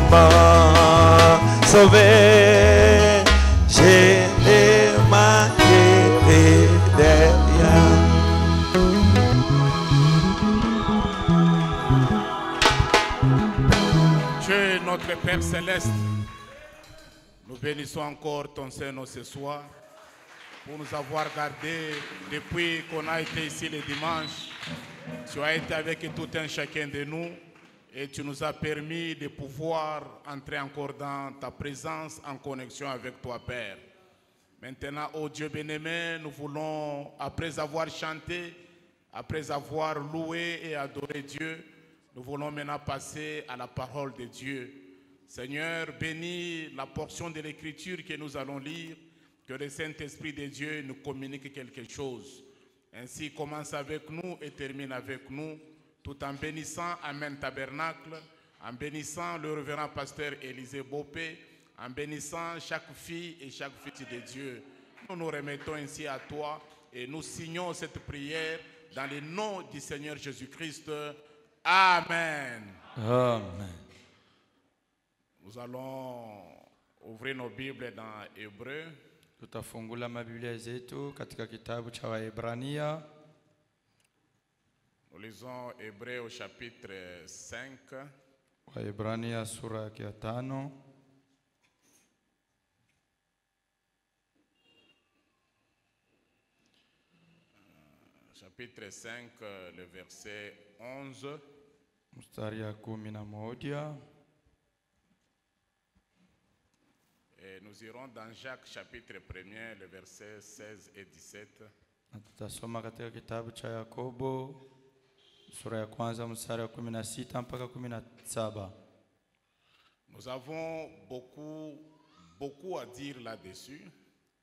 m'a sauvé, je ne manquerai de rien. Dieu, notre Père Céleste, nous bénissons encore ton Saint-Nom ce soir pour nous avoir gardés depuis qu'on a été ici le dimanche. Tu as été avec tout un chacun de nous et tu nous as permis de pouvoir entrer encore dans ta présence en connexion avec toi, Père. Maintenant, ô Dieu bien-aimé, nous voulons, après avoir chanté, après avoir loué et adoré Dieu, nous voulons maintenant passer à la parole de Dieu. Seigneur, bénis la portion de l'Écriture que nous allons lire, que le Saint-Esprit de Dieu nous communique quelque chose. Ainsi, commence avec nous et termine avec nous, tout en bénissant Amen Tabernacle, en bénissant le révérend pasteur Élisée Bopé, en bénissant chaque fille et chaque fille de Dieu. Nous nous remettons ainsi à toi et nous signons cette prière dans le nom du Seigneur Jésus-Christ. Amen. Amen. Nous allons ouvrir nos Bibles dans Hébreu. Tutafungula mabiblia zetu katika kitabu cha Waebrania. Nous lisons Hébreu au chapitre 5. Waebrania sura ya 5. Chapitre 5, le verset 11. Mstari ya 11. Et nous irons dans Jacques chapitre 1er, le verset 16 et 17. Tutasoma katika kitabu cha Yakobo sura ya 1 mstari wa 16 mpaka 17. Nous avons beaucoup à dire là-dessus.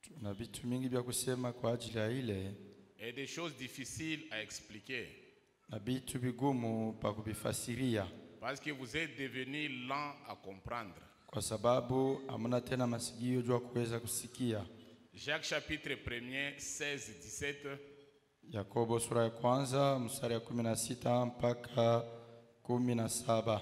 Tuna vitu mingi vya kusema kwa ajili ya ile et des choses difficiles à expliquer. na vitu vigumu pa kuvifasiria Parce que vous êtes devenus lents à comprendre. kwa sababu hamna tena masikio jua kuweza kusikia. Jacques chapitre 1er 16-17. Yakobo sura ya 1 mstari ya 16 mpaka 17.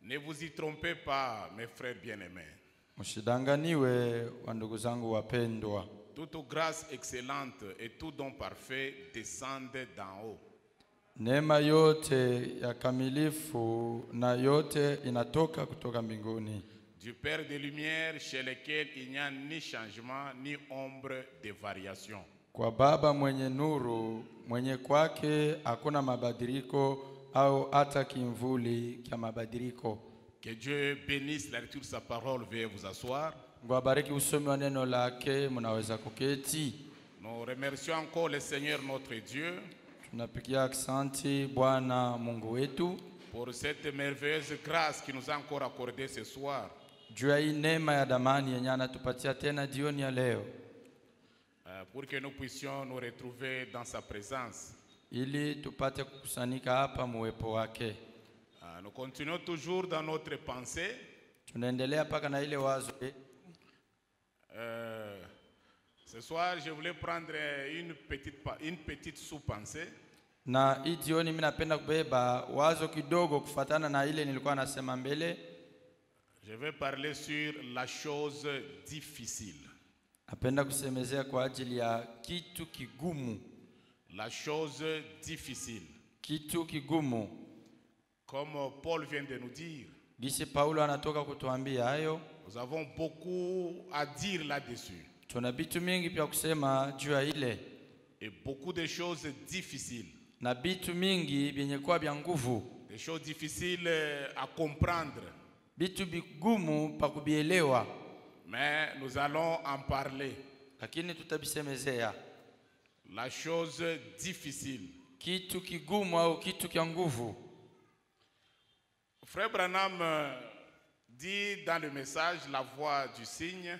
Ne vous y trompez pas, mes frères bien-aimés. Msidanganiwe wa ndugu zangu wapendwa. Toute grâce excellente et tout don parfait descendent d'en haut. Neema yote ya kamilifu na yote inatoka kutoka mbinguni. Du Père des Lumières, chez lequel il n'y a ni changement ni ombre de variation. Kwa Baba mwenye nuru, mwenye kwake hakuna mabadiliko au hata kimvuli kya mabadiliko. Que Dieu bénisse la lecture de sa parole. Veuillez vous asseoir. Ngwabariki usomi wa neno lake, mnaweza kuketi. Nous remercions encore le Seigneur notre Dieu Tunapigia aksanti Bwana Mungu wetu pour cette merveilleuse grâce qu'il nous a encore accordée ce soir. juu ya hii neema ya damani yenye anatupatia tena jioni ya leo, pour que nous puissions nous retrouver dans sa présence. ili tupate kukusanyika hapa muwepo wake. Nous continuons toujours dans notre pensée. Tunaendelea paka na ile wazo. Ce soir, je voulais prendre une petite sous-pensée. Na hii jioni mimi napenda kubeba wazo kidogo kufatana na ile nilikuwa nasema mbele. Je vais parler sur la chose difficile. Napenda kusemezea kwa ajili ya kitu kigumu. La chose difficile. Kitu kigumu. Comme Paul vient de nous dire. Gisi Paulo anatoka kutuambia hayo. Nous avons beaucoup à dire là-dessus. Tuna vitu mingi pia kusema juu ya ile. Et beaucoup de choses difficiles. Na vitu mingi vyenye kuwa vya nguvu. Des choses difficiles à comprendre. Vitu vigumu pa kubielewa. Mais nous allons en parler. Lakini tutabisemezea. La chose difficile. Kitu kigumu au kitu kya nguvu. Frère Branham dit dans le message La voix du cygne.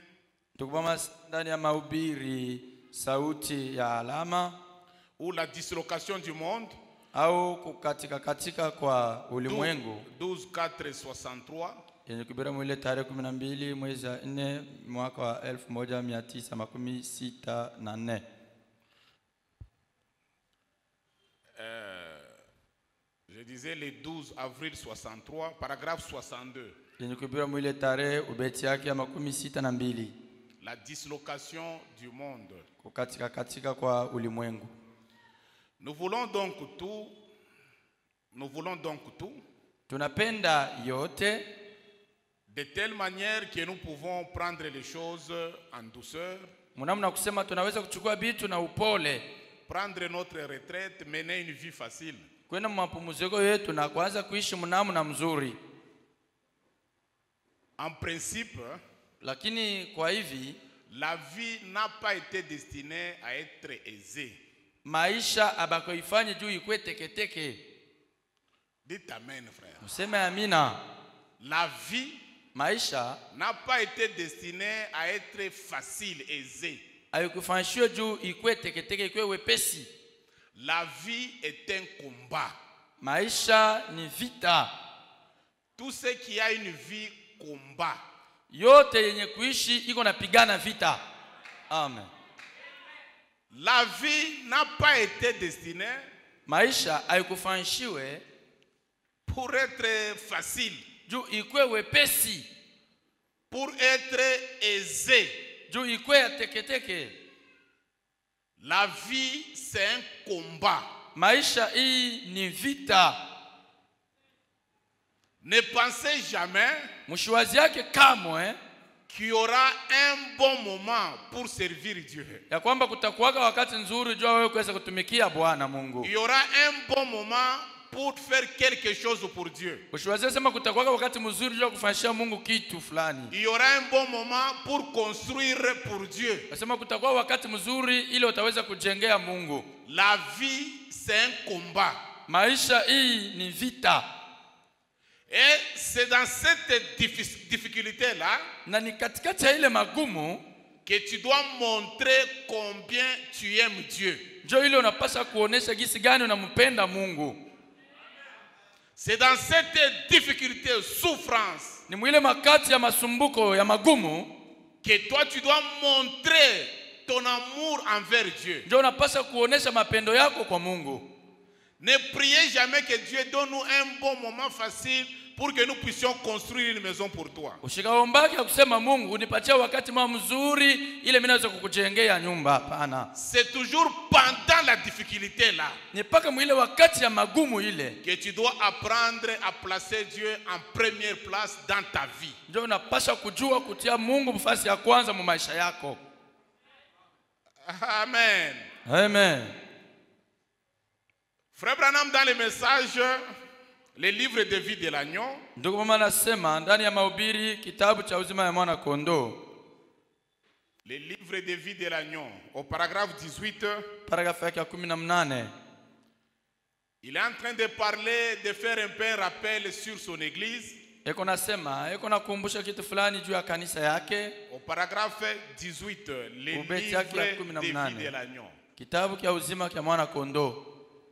Tukubama ndani ya mahubiri sauti ya alama. Ou la dislocation du monde. Au kukatika kwa ulimwengu. 12/4/63. Yenye kubira mwile tarehe 12 mwezi wa 4 mwaka wa 1964. Je disais le 12 avril 63, paragraphe 62. La dislocation du monde. Nous voulons donc tout. Tunapenda yote. De telle manière que nous pouvons prendre les choses en douceur. Prendre notre retraite, mener une vie facile. En principe, la vie n'a pas été destinée à être aisée. Dites amen, frère. La vie n'a pas été destinée à être facile, aisée. La vie est un combat. Tout ce qui a une vie combat. Amen. La vie n'a pas été destinée pour être facile, pour être aisé. La vie, c'est un combat. Ne pensez jamais qu'il y aura un bon moment pour servir Dieu. Il y aura un bon moment pour faire quelque chose pour Dieu. Il y aura un bon moment pour construire pour Dieu. La vie, c'est un combat. Et c'est dans cette difficulté-là que tu dois montrer combien tu aimes Dieu. C'est dans cette difficulté, souffrance, que toi tu dois montrer ton amour envers Dieu. Ne priez jamais que Dieu donne nous un bon moment facile pour que nous puissions construire une maison pour toi. C'est toujours pendant la difficulté là que tu dois apprendre à placer Dieu en première place dans ta vie. Amen. Amen. Frère Branham, dans les messages, les livres de vie de l'agneau, les livres de vie de l'agneau, au paragraphe 18, il est en train de parler, de faire un peu un rappel sur son église. Au paragraphe 18, les livres de vie de l'agneau.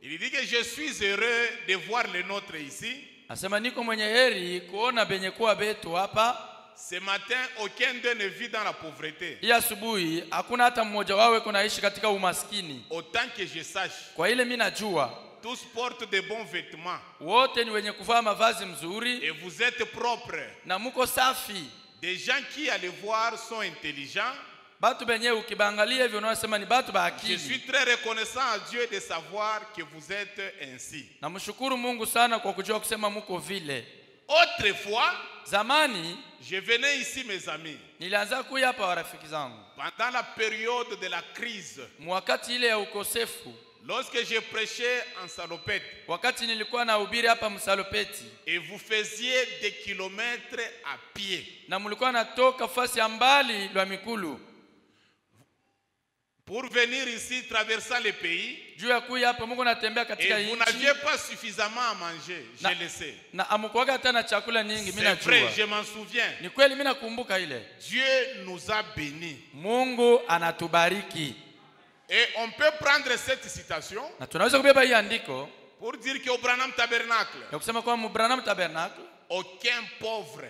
Il dit que je suis heureux de voir les nôtres ici. Ce matin, aucun d'eux ne vit dans la pauvreté. Autant que je sache, tous portent de bons vêtements. Et vous êtes propres. Des gens qui, à les voir, sont intelligents. Je suis très reconnaissant à Dieu de savoir que vous êtes ainsi. Autrefois, je venais ici, mes amis, pendant la période de la crise, lorsque je prêchais en salopette, et vous faisiez des kilomètres à pied, pour venir ici, traversant le pays, et vous n'aviez pas suffisamment à manger, je le sais. C'est vrai, je m'en souviens. Dieu nous a bénis. Et on peut prendre cette citation pour dire qu'au Branham Tabernacle, aucun pauvre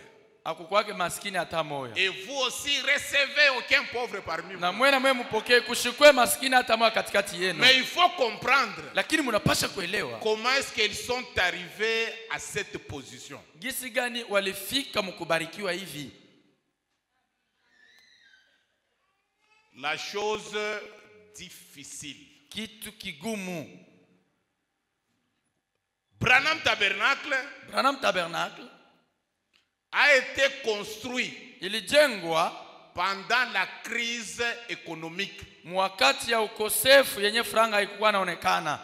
akukwake maskini hata moya. Et vous aussi recevez aucun pauvre parmi vous. Na mwena mwe mpokee kushikwe maskini hata moya katikati yenu. Mais il faut comprendre. Lakini mnapasha kuelewa. Comment est-ce qu'ils sont arrivés à cette position? Gisi gani walifika mkubarikiwa hivi? La chose difficile. Kitu kigumu. Branham Tabernacle a été construit ilijengwa pendant la crise économique. Mwakati ya ukosefu yenye franga haikuwa naonekana.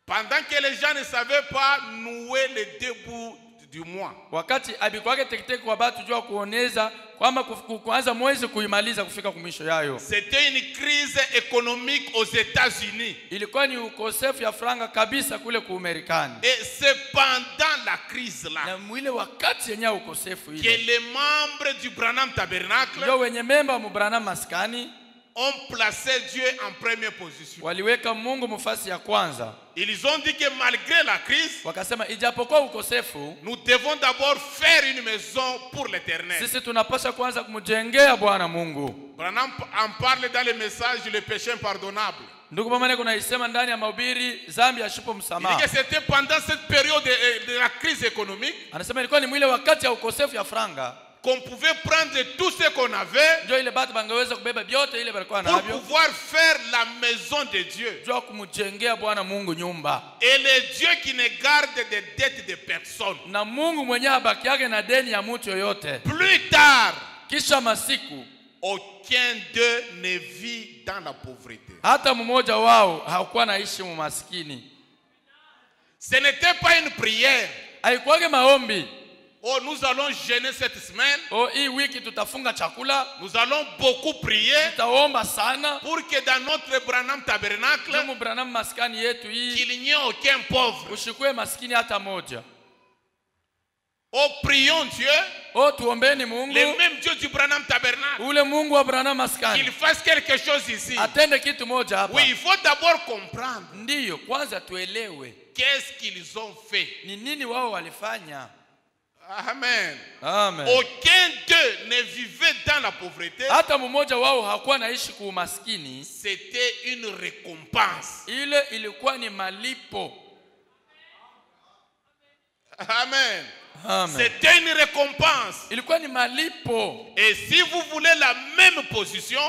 Pendant que les gens ne savaient pas nouer les deux bouts du mois. Wakati abikwake tekiteke kwa batu jua kuoneza kwamba kuanza mwezi kuimaliza kufika kumisho yayo. C'était une crise économique aux États-Unis. Ilikuwa ni ukosefu ya franga kabisa kule ku Marekani. Et c'est pendant la crise là na mwile wakati yenye ukosefu ile que les membres du Branham Tabernacle yo wenye memba mu Branham maskani ont placé Dieu en première position. Waliweka Mungu mfasi ya kwanza. Ils ont dit que malgré la crise, wakasema ijapokuwa ukosefu, nous devons d'abord faire une maison pour l'Éternel. Sisi tunapaswa kwanza kumjengea Bwana Mungu. Branham en parle dans le message le péché impardonnable. Ndugu mama kuna isema ndani ya mahubiri dhambi ashipo msamaha. Il dit que c'était pendant cette période de la crise économique. Anasema ilikuwa ni mwile wakati ya ukosefu ya franga qu'on pouvait prendre tout ce qu'on avait pour pouvoir faire la maison de Dieu. Et le Dieu qui ne garde des dettes de personne. Plus tard, aucun d'eux ne vit dans la pauvreté. Ce n'était pas une prière. Oh, nous allons jeûner cette semaine. Nous allons beaucoup prier pour que dans notre Branham Tabernacle, qu'il n'y ait aucun pauvre. Oh, prions Dieu, le même Dieu du Branham Tabernacle, qu'il fasse quelque chose ici. Oui, il faut d'abord comprendre qu'est-ce qu'ils ont fait. Amen. Amen. Aucun d'eux ne vivait dans la pauvreté. C'était une récompense. Amen. C'était une récompense. Et si vous voulez la même position,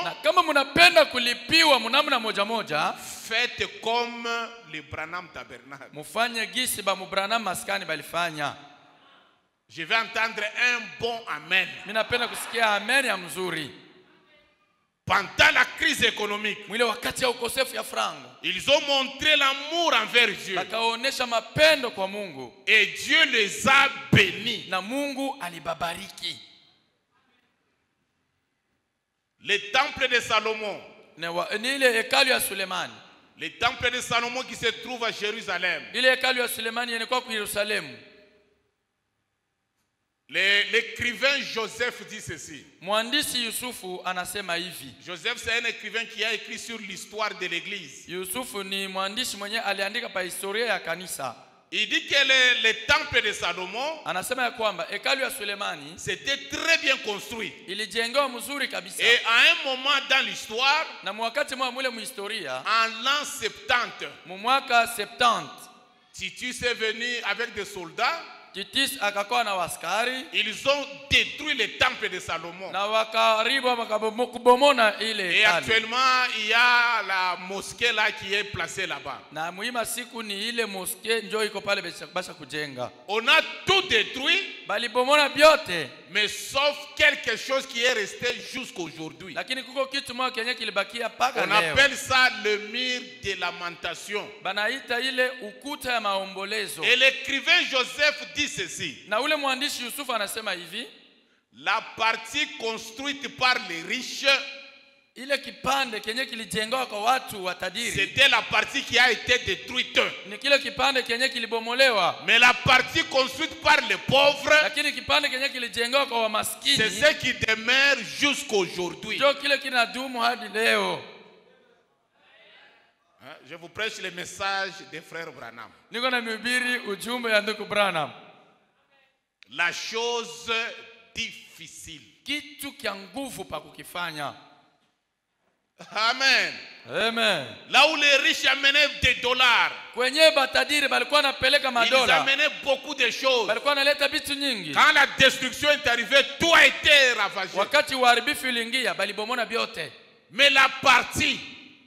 faites comme le Branham Tabernacle. Je vais entendre un bon amen. Pendant la crise économique, ils ont montré l'amour envers Dieu. Et Dieu les a bénis. Le temple de Salomon. Le temple de Salomon qui se trouve à Jérusalem. L'écrivain Joseph dit ceci. Joseph, c'est un écrivain qui a écrit sur l'histoire de l'église. Il dit que le temple de Salomon, c'était très bien construit. Et à un moment dans l'histoire, en l'an 70, Titus est venu avec des soldats. Ils ont détruit le temple de Salomon. Et actuellement, il y a la mosquée là qui est placée là-bas. On a tout détruit, mais sauf quelque chose qui est resté jusqu'aujourd'hui. On appelle ça le mur de lamentation. Et l'écrivain Joseph dit ceci. La partie construite par les riches, c'était la partie qui a été détruite. Mais la partie construite par les pauvres, c'est ce qui demeure jusqu'aujourd'hui. Je vous prêche le message des frères Branham. La chose difficile. Kitu kia nguvu pa kukifanya. Amen. Amen. Là où les riches amenaient des dollars, Kwenye batadiri balikuwa napeleka ils madola. amenaient beaucoup de choses. Balikuwa naleta vitu nyingi. Quand la destruction est arrivée, tout a été ravagé. Wakati uharibifu uliingia, balibomona byote. Mais la partie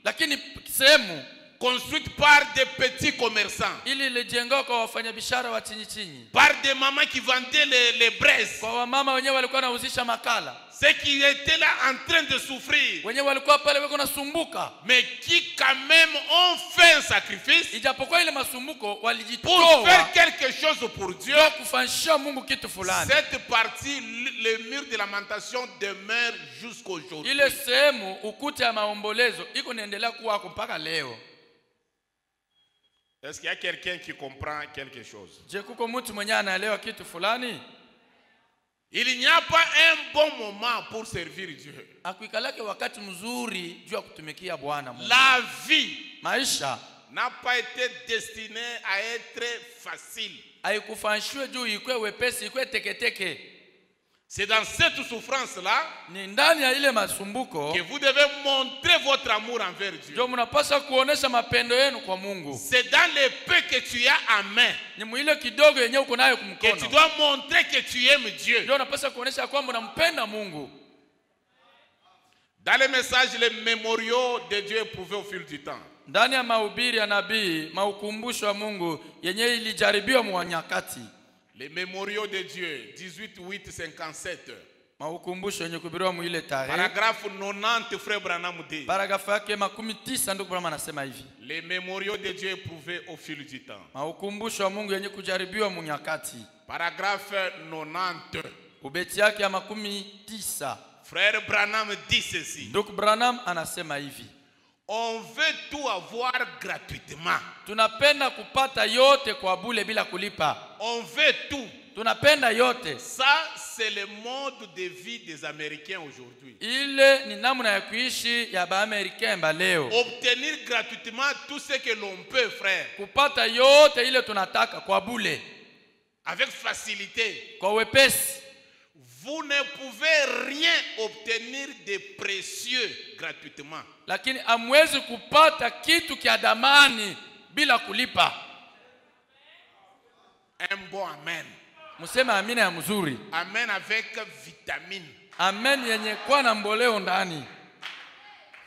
Lakini sehemu construite par des petits commerçants, ili ilijenga kwa wafanyabiashara wa chini chini. par des mamans qui vendaient les braises, Kwa wamama wenyewe walikuwa nauzisha makala. ceux qui étaient là en train de souffrir, Wenyewe walikuwa pale wako nasumbuka. mais qui quand même ont fait un sacrifice Ijapokuwa ile masumbuko pour walijitoa faire quelque chose pour Dieu. kwa kufanyisha Mungu kitu fulani. Cette partie, le mur de lamentation demeure jusqu'aujourd'hui. Ile sehemu ukuta ya maombolezo iko naendelea kuwa mpaka leo. Est-ce qu'il y a quelqu'un qui comprend quelque chose? Je, kuko mtu mwenye anaelewa kitu fulani? Il n'y a pas un bon moment pour servir Dieu. Akuikalake wakati mzuri juu ya kutumikia Bwana Mungu. La vie Maisha n'a pas été destinée à être facile. haikufanyishwe juu ikwe wepesi, ikwe teketeke. C'est dans cette souffrance-là Ni ndani ya ile masumbuko que vous devez montrer votre amour envers Dieu. ndio mnapaswa kuonesha mapendo yenu kwa Mungu. C'est dans le peu que tu as en main Ni mwile kidogo yenyewe uko nayo que tu kumkono. dois montrer que tu aimes Dieu. Ndio unapaswa kuonesha kwamba unampenda Mungu. Dans les messages, les mémoriaux de Dieu éprouvés au fil du temps. Ndani ya mahubiri ya nabii, maukumbusho wa Mungu yenyewe ilijaribiwa mwa nyakati. Les mémoriaux de Dieu, 18:8-57. Maukumbusho yenye kuhubiriwa mwile tarehe. Paragraphe 90, frère Branham dit. Paragrafu yake 90 ndio Branham anasema hivi. Les mémoriaux de Dieu éprouvés au fil du temps. Maukumbusho wa Mungu yenye kujaribiwa mwa nyakati. Paragraphe 90. Ubeti yake ya 90. Frère Branham dit ceci. Ndugu Branham anasema hivi. On veut tout avoir gratuitement. Tunapenda kupata yote kwa bure bila kulipa. On veut tout. Tunapenda yote. Ça, c'est le mode de vie des Américains aujourd'hui. Ile ni namna ya kuishi ya Baamerika ba leo. Obtenir gratuitement tout ce que l'on peut, frère. Kupata yote ile tunataka kwa bure. Avec facilité. Kwa wepesi. Vous ne pouvez rien obtenir de précieux gratuitement. Lakini hamwezi kupata kitu kia damani bila kulipa. Un bon amen. Musema amina ya mzuri. Amen avec vitamine. Amen yenye kwa na mboleo ndani.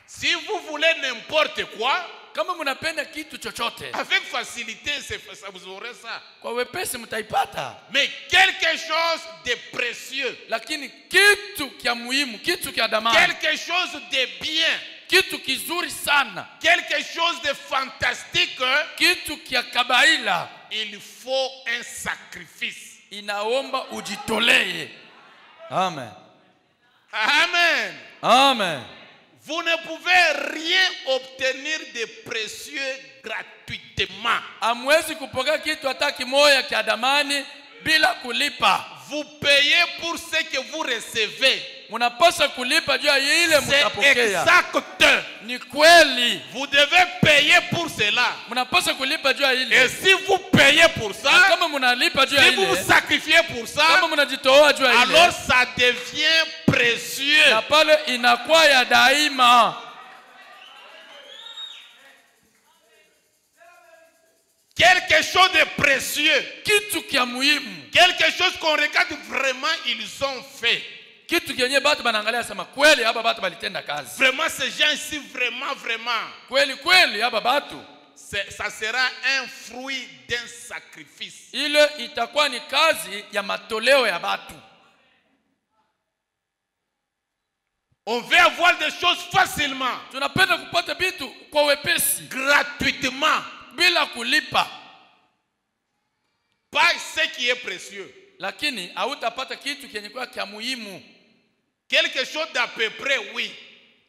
Si vous voulez n'importe quoi, kama mnapenda kitu chochote, avec facilité, ça vous aurez ça. Kwa wepesi mtaipata. Mais quelque chose de précieux. Lakini kitu kia muhimu, kitu kia damani. Quelque chose de bien. Kitu kizuri sana. Quelque chose de fantastique. Kitu kia kabaila. Il faut un sacrifice. Inaomba ujitolee. Amen. Amen. Amen. Vous ne pouvez rien obtenir de précieux gratuitement. Hamwezi kupokea kitu hata kimoja kia damani bila kulipa. Vous payez pour ce que vous recevez. Munapaswa kulipa juu ya ile mtapokea. C'est exact. Ni kweli. Vous devez payer pour cela. Munapaswa kulipa juu ya ile. Et si vous payez pour ça, kama munalipa juu ya si vous vous sacrifiez pour ça, kama munajitoa juu ya ile, alors ça devient précieux. Na pale inakuwa ya daima. Quelque chose de précieux. Kitu kia muhimu. Quelque chose qu'on regarde vraiment, ils ont fait. Kitu kenye batu banaangalia sema kweli hapa batu balitenda kazi. Vraiment ces gens ici, vraiment. Kweli kweli hapa batu. Ça sera un fruit d'un sacrifice. Ile itakuwa ni kazi ya matoleo ya batu. On veut avoir des choses facilement. Tunapenda kupata vitu kwa wepesi. Gratuitement. Bila kulipa. Pas ce qui est précieux. Lakini hautapata kitu kenye kwa kia muhimu. Quelque chose d'à peu près, oui.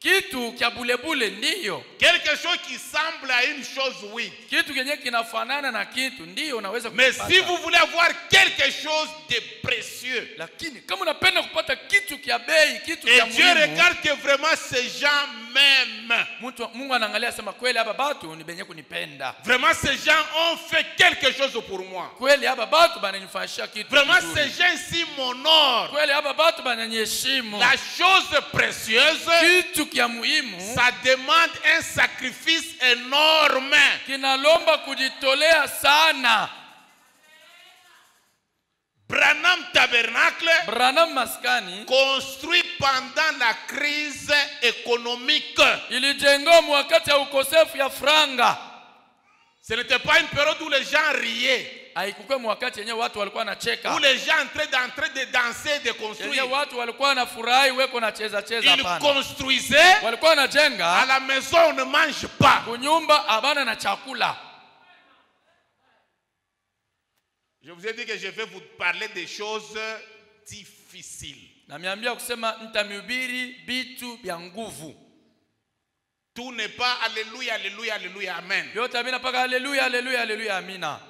Kitu kia bulebule ndiyo. Quelque chose qui semble à une chose, oui. Kitu kenye kinafanana na kitu ndiyo unaweza kupata. Mais si vous voulez avoir quelque chose de précieux. Lakini kama unapenda kupata kitu kia bei, kitu kia muhimu. Et Dieu regarde que vraiment ces gens m'aiment. Mungu anaangalia sema kweli hapa batu ni benye kunipenda. Vraiment ces gens ont fait quelque quelque chose pour moi. Kweli hapa batu bananifanyishia kitu. Vraiment, ces gens ici m'honorent. Kweli hapa batu bananiheshimu. La chose précieuse, Kitu kia muhimu ça demande un sacrifice énorme. kinalomba kujitolea sana. Branham Tabernacle, Branham Maskani construit pendant la crise économique. ilijengwa wakati ya ukosefu ya franga. Ce n'était pas une période où les gens riaient, Haikuwa wakati yenyewe watu walikuwa wanacheka. où les gens en train de danser, de construire. Yenyewe watu walikuwa wanafurahi weko na cheza Ils hapana. construisaient. Walikuwa À wanajenga la maison, on ne mange pas. kunyumba abana na chakula. Je vous ai dit que je vais vous parler des choses difficiles. Na miambia kusema nitamhubiri vitu vya nguvu. Tout n'est pas alléluia, alléluia, alléluia, amen. Yote amina paka haleluya haleluya haleluya amina.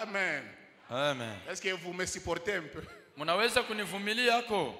Amen. Amen. Est-ce que vous me supportez un peu? Munaweza kunivumilia yako?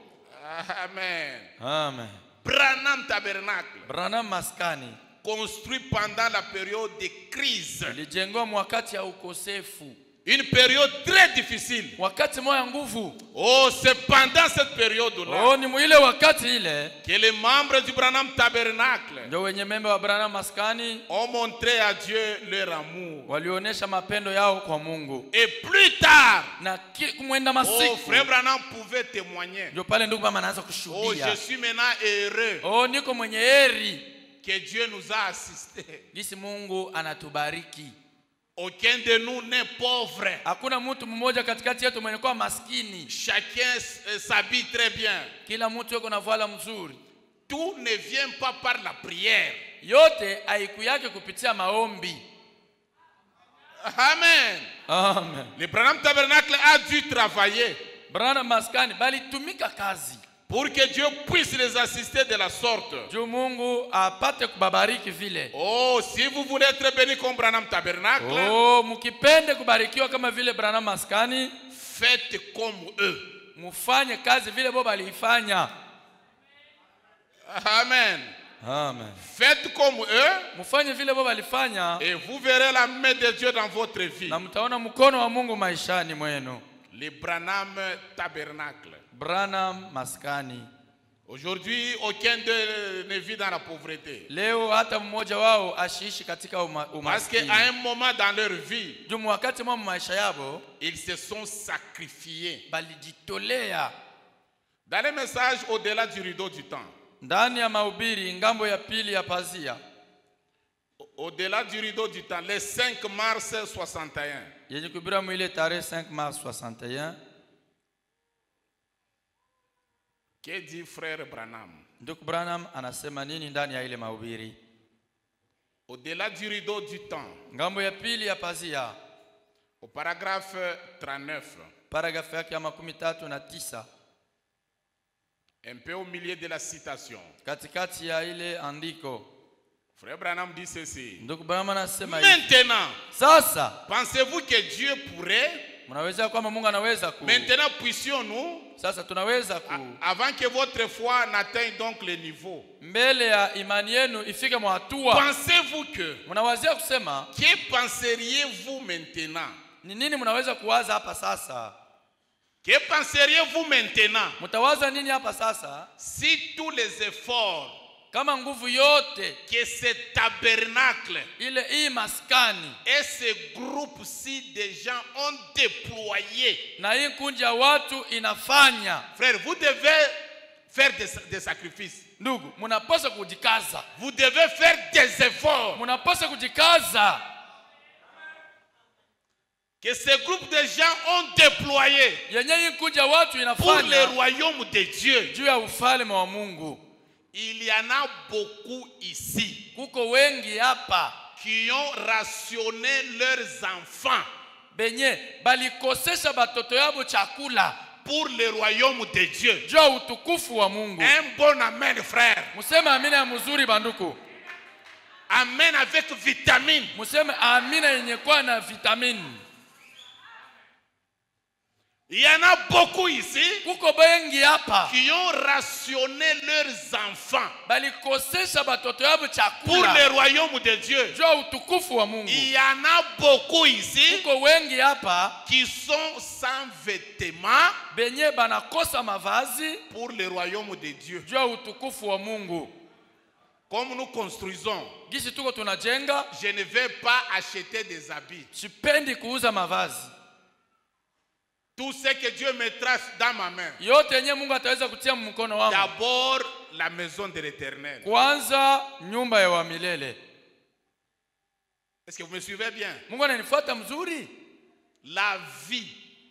Amen. Amen. Branham Tabernacle, Branham Maskani construit pendant la période de crise. ilijengwa wakati ya ukosefu. Une période très difficile. Wakati moya nguvu. Oh, c'est pendant cette période-là Oh, ni muile wakati ile que les membres du Branham Tabernacle ndio wenye memba wa Branham Maskani ont montré à Dieu leur amour. walionyesha mapendo yao kwa Mungu. Et plus tard, Na kumwenda oh, masiku frère Branham pouvait témoigner. ndio pale ndugu mama anaanza Oh, kushuhudia. je suis maintenant heureux Oh, niko mwenye heri. que Dieu nous a assistés. Jinsi Mungu anatubariki. Aucun de nous n'est pauvre. Hakuna mtu mmoja katikati yetu mwenye kuwa maskini. Chacun s'habille très bien. Kila mtu yuko na vala mzuri. Tout ne vient pas par la prière. Yote haiku yake kupitia maombi. Amen. Amen. Le Branham Tabernacle a dû travailler Branham Maskani bali tumika kazi. pour que Dieu puisse les assister de la sorte. Juu Mungu apate kubabariki vile. Oh, si vous voulez être béni comme Branham Tabernacle, Oh, mukipende kubarikiwa kama vile Branham Maskani, faites comme eux. mufanye kazi vile bo baliifanya. Amen. Amen. Faites comme eux Mufanye vile bo balifanya et vous verrez la main de Dieu dans votre vie. na mtaona mkono wa Mungu maishani mwenu. Le Branham Tabernacle. Branham Maskani. Aujourd'hui, aucun d'eux ne vit dans la pauvreté. Leo hata mmoja wao ashiishi katika Parce umaskini. qu'à un moment dans leur vie, Jumu wakati mwa maisha yabo ils se sont sacrifiés. balijitolea. Dans les messages au-delà du rideau du temps, Ndani ya mahubiri ngambo ya pili ya pazia. au-delà du rideau du temps, le 5 mars 61, Yenye kuhubiriwa mwile tarehe 5 mars 61. que dit frère Branham? Ndugu Branham anasema nini ndani ya ile mahubiri? Au-delà du rideau du temps, Ngambo ya pili ya pazia, au paragraphe 39, paragrafu yake ya 39, un peu au milieu de la citation, katikati ya ile andiko, frère Branham dit ceci. ndugu Branham anasema hivi. Maintenant, Sasa pensez-vous que Dieu pourrait, mnaweza kwamba Mungu anaweza maintenant puissions-nous, sasa tunaweza avant que votre foi n'atteigne donc le niveau, mbele ya imani yenu ifike mwa hatua. pensez-vous que, Mnawazia kusema que penseriez-vous maintenant? ni nini mnaweza kuwaza hapa sasa? Que penseriez-vous maintenant Mtawaza nini hapa sasa? si tous les efforts Kama nguvu yote que ce tabernacle ile hii maskani et ce groupe-ci de gens ont déployé? na hii kundi ya watu inafanya. Frère, vous devez faire des sacrifices. Ndugu, mnapaswa kujikaza. Vous devez faire des efforts. Mnapaswa kujikaza. Que ce groupe de gens ont déployé Yenye hii kundi ya watu pour le inafanya royaume de Dieu. juu ya ufalme wa Mungu. Il y en a beaucoup ici Kuko wengi hapa qui ont rationné leurs enfants benye balikosesha batoto yabo chakula pour le royaume de Dieu. juu ya utukufu wa Mungu. Un bon amen, frère. Museme amina ya mzuri banduku. Amen avec vitamine. Museme amina yenye kwa na vitamini. Il y en a beaucoup ici kuko bengi hapa qui ont rationné leurs enfants balikosesha batoto yabo pour chakula le royaume de Dieu. juu ya utukufu wa Mungu. Il y en a beaucoup ici Kuko wengi hapa qui sont sans vêtements benye banakosa mavazi pour le royaume de Dieu. juu ya utukufu wa Mungu. Comme nous construisons, Gisi tuko tunajenga, je ne vais pas acheter des habits. sipendi kuuza mavazi. Tout ce que Dieu mettra dans ma main, Yote yenye Mungu ataweza kutia mkono wangu. d'abord la maison de l'Éternel. Kwanza nyumba ya wa milele. Est-ce que vous me suivez bien? Mungu ananifuata mzuri. La vie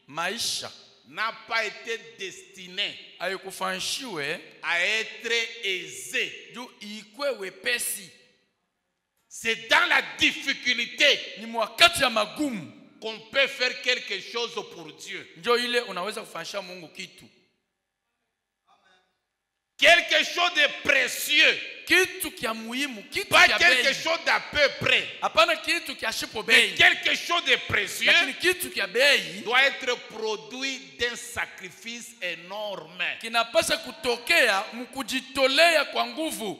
Maisha n'a pas été destinée haikufanishiwe à être aisée. juu ikwe wepesi. C'est dans la difficulté Ni mwakati ya magumu qu'on peut faire quelque chose pour Dieu. ndio ile unaweza kufanisha Mungu kitu. Quelque chose de précieux, Kitu kia muhimu, kitu pas kia quelque bei. chose d'à peu près, Hapana kitu kia shipo mais bei. quelque chose de précieux Lakini kitu kia bei doit être produit d'un sacrifice énorme. kinapaswa kutokea mkujitolea kwa nguvu.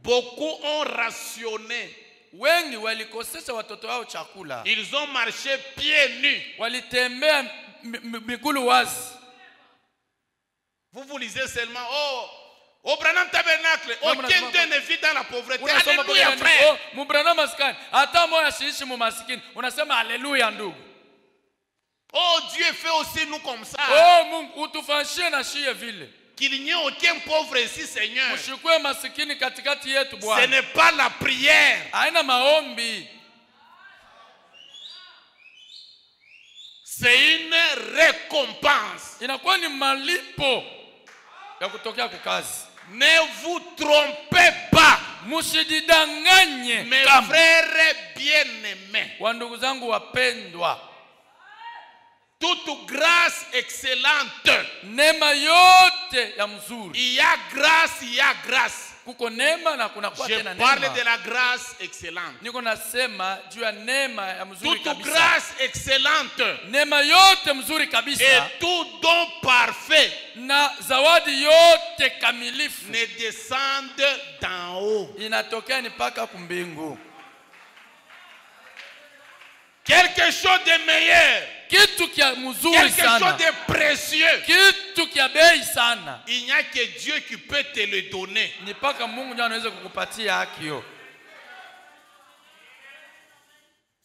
Beaucoup ont rationné. Wengi walikosesha watoto wao chakula. Ils ont marché pieds nus. Walitembea migulu wazi. Vous lisez seulement, au Branham Tabernacle, aucun d'eux ne vit dans la pauvreté. Unasoma Alléluia, pale frère. oh, Mubrana maskani. Hata moyo asiishi mu maskini. Unasema haleluya ndugu. Oh, Dieu fait aussi nous comme ça. Oh Mungu utufanyie na shie vile. Qu'il n'y ait aucun pauvre ici, Seigneur. Mshikwe masikini katikati yetu Ce Bwana. n'est pas la prière. Haina maombi. C'est une récompense. Inakuwa ni malipo ya kutokea kwa kazi. Ne vous trompez pas, Msijidanganye mes kama frères bien-aimés. wa ndugu zangu wapendwa. Toute grâce excellente. Neema yote ya mzuri. Il y a grâce, il y a grâce. Kuko neema na kuna kwa Je tena parle neema. de la grâce excellente. Niko nasema juu ya neema ya mzuri Toute kabisa. grâce excellente Neema yote mzuri kabisa et tout don parfait na zawadi yote kamilifu ne descendent d'en haut. inatokea ni paka kumbingu. Quelque chose de meilleur, Kitu kia mzuri quelque chose sana. de précieux. Kitu kia bei sana. Il n'y a que Dieu qui peut te le donner. Ni paka Mungu ndiye anaweza kukupatia haki hiyo.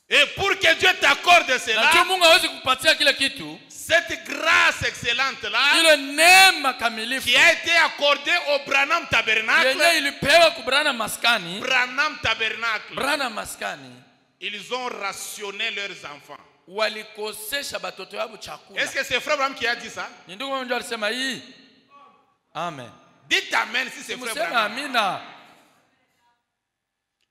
Et pour que Dieu t'accorde Na cela, juu Mungu hawezi kukupatia kile kitu, cette grâce excellente-là, ile neema kamilifu qui a été accordée au Branham Tabernacle, yenye ilipewa kubrana maskani, Branham Tabernacle, brana maskani, ils ont rationné leurs enfants. walikosesha batoto yao chakula. Est-ce que c'est Frère Branham qui a dit ça? Ni ndugu mmoja alisema hii. Amen. Dites Amen si c'est Frère Musema Branham. amina.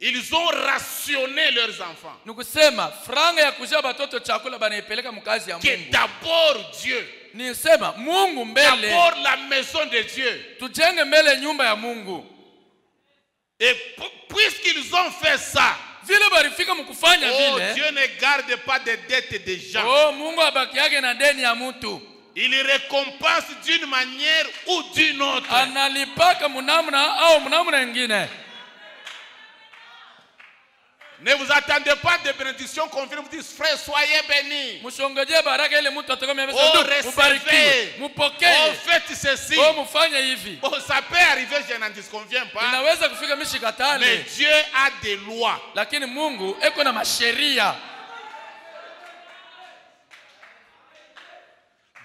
Ils ont rationné leurs enfants. Nikusema franga ya kujia batoto chakula banaipeleka mkazi ya Que Mungu. d'abord Dieu, Nisema Mungu mbele. d'abord la maison de Dieu. Tujenge mbele nyumba ya Mungu. Et puisqu'ils ont fait ça, Vile barifika mkufanya oh, vile. Dieu ne garde pas de dettes des gens. Oh, Mungu abaki yake na deni ya mtu. Il récompense d'une manière ou d'une autre. Analipaka munamna au munamna nyingine. Ne vous attendez pas de bénédiction qu'on vienne vous dire, frère, soyez bénis. Mshongoje baraka ile mtu atakomea Oh, mesa mubarikiwe. recevez. Oh, Mupokee. faites ceci. Oh, mufanye hivi. Oh, ça peut arriver, je n'en disconviens pas. Inaweza kufika Mais mishikatale. Dieu a des lois. Lakini Mungu eko na masheria.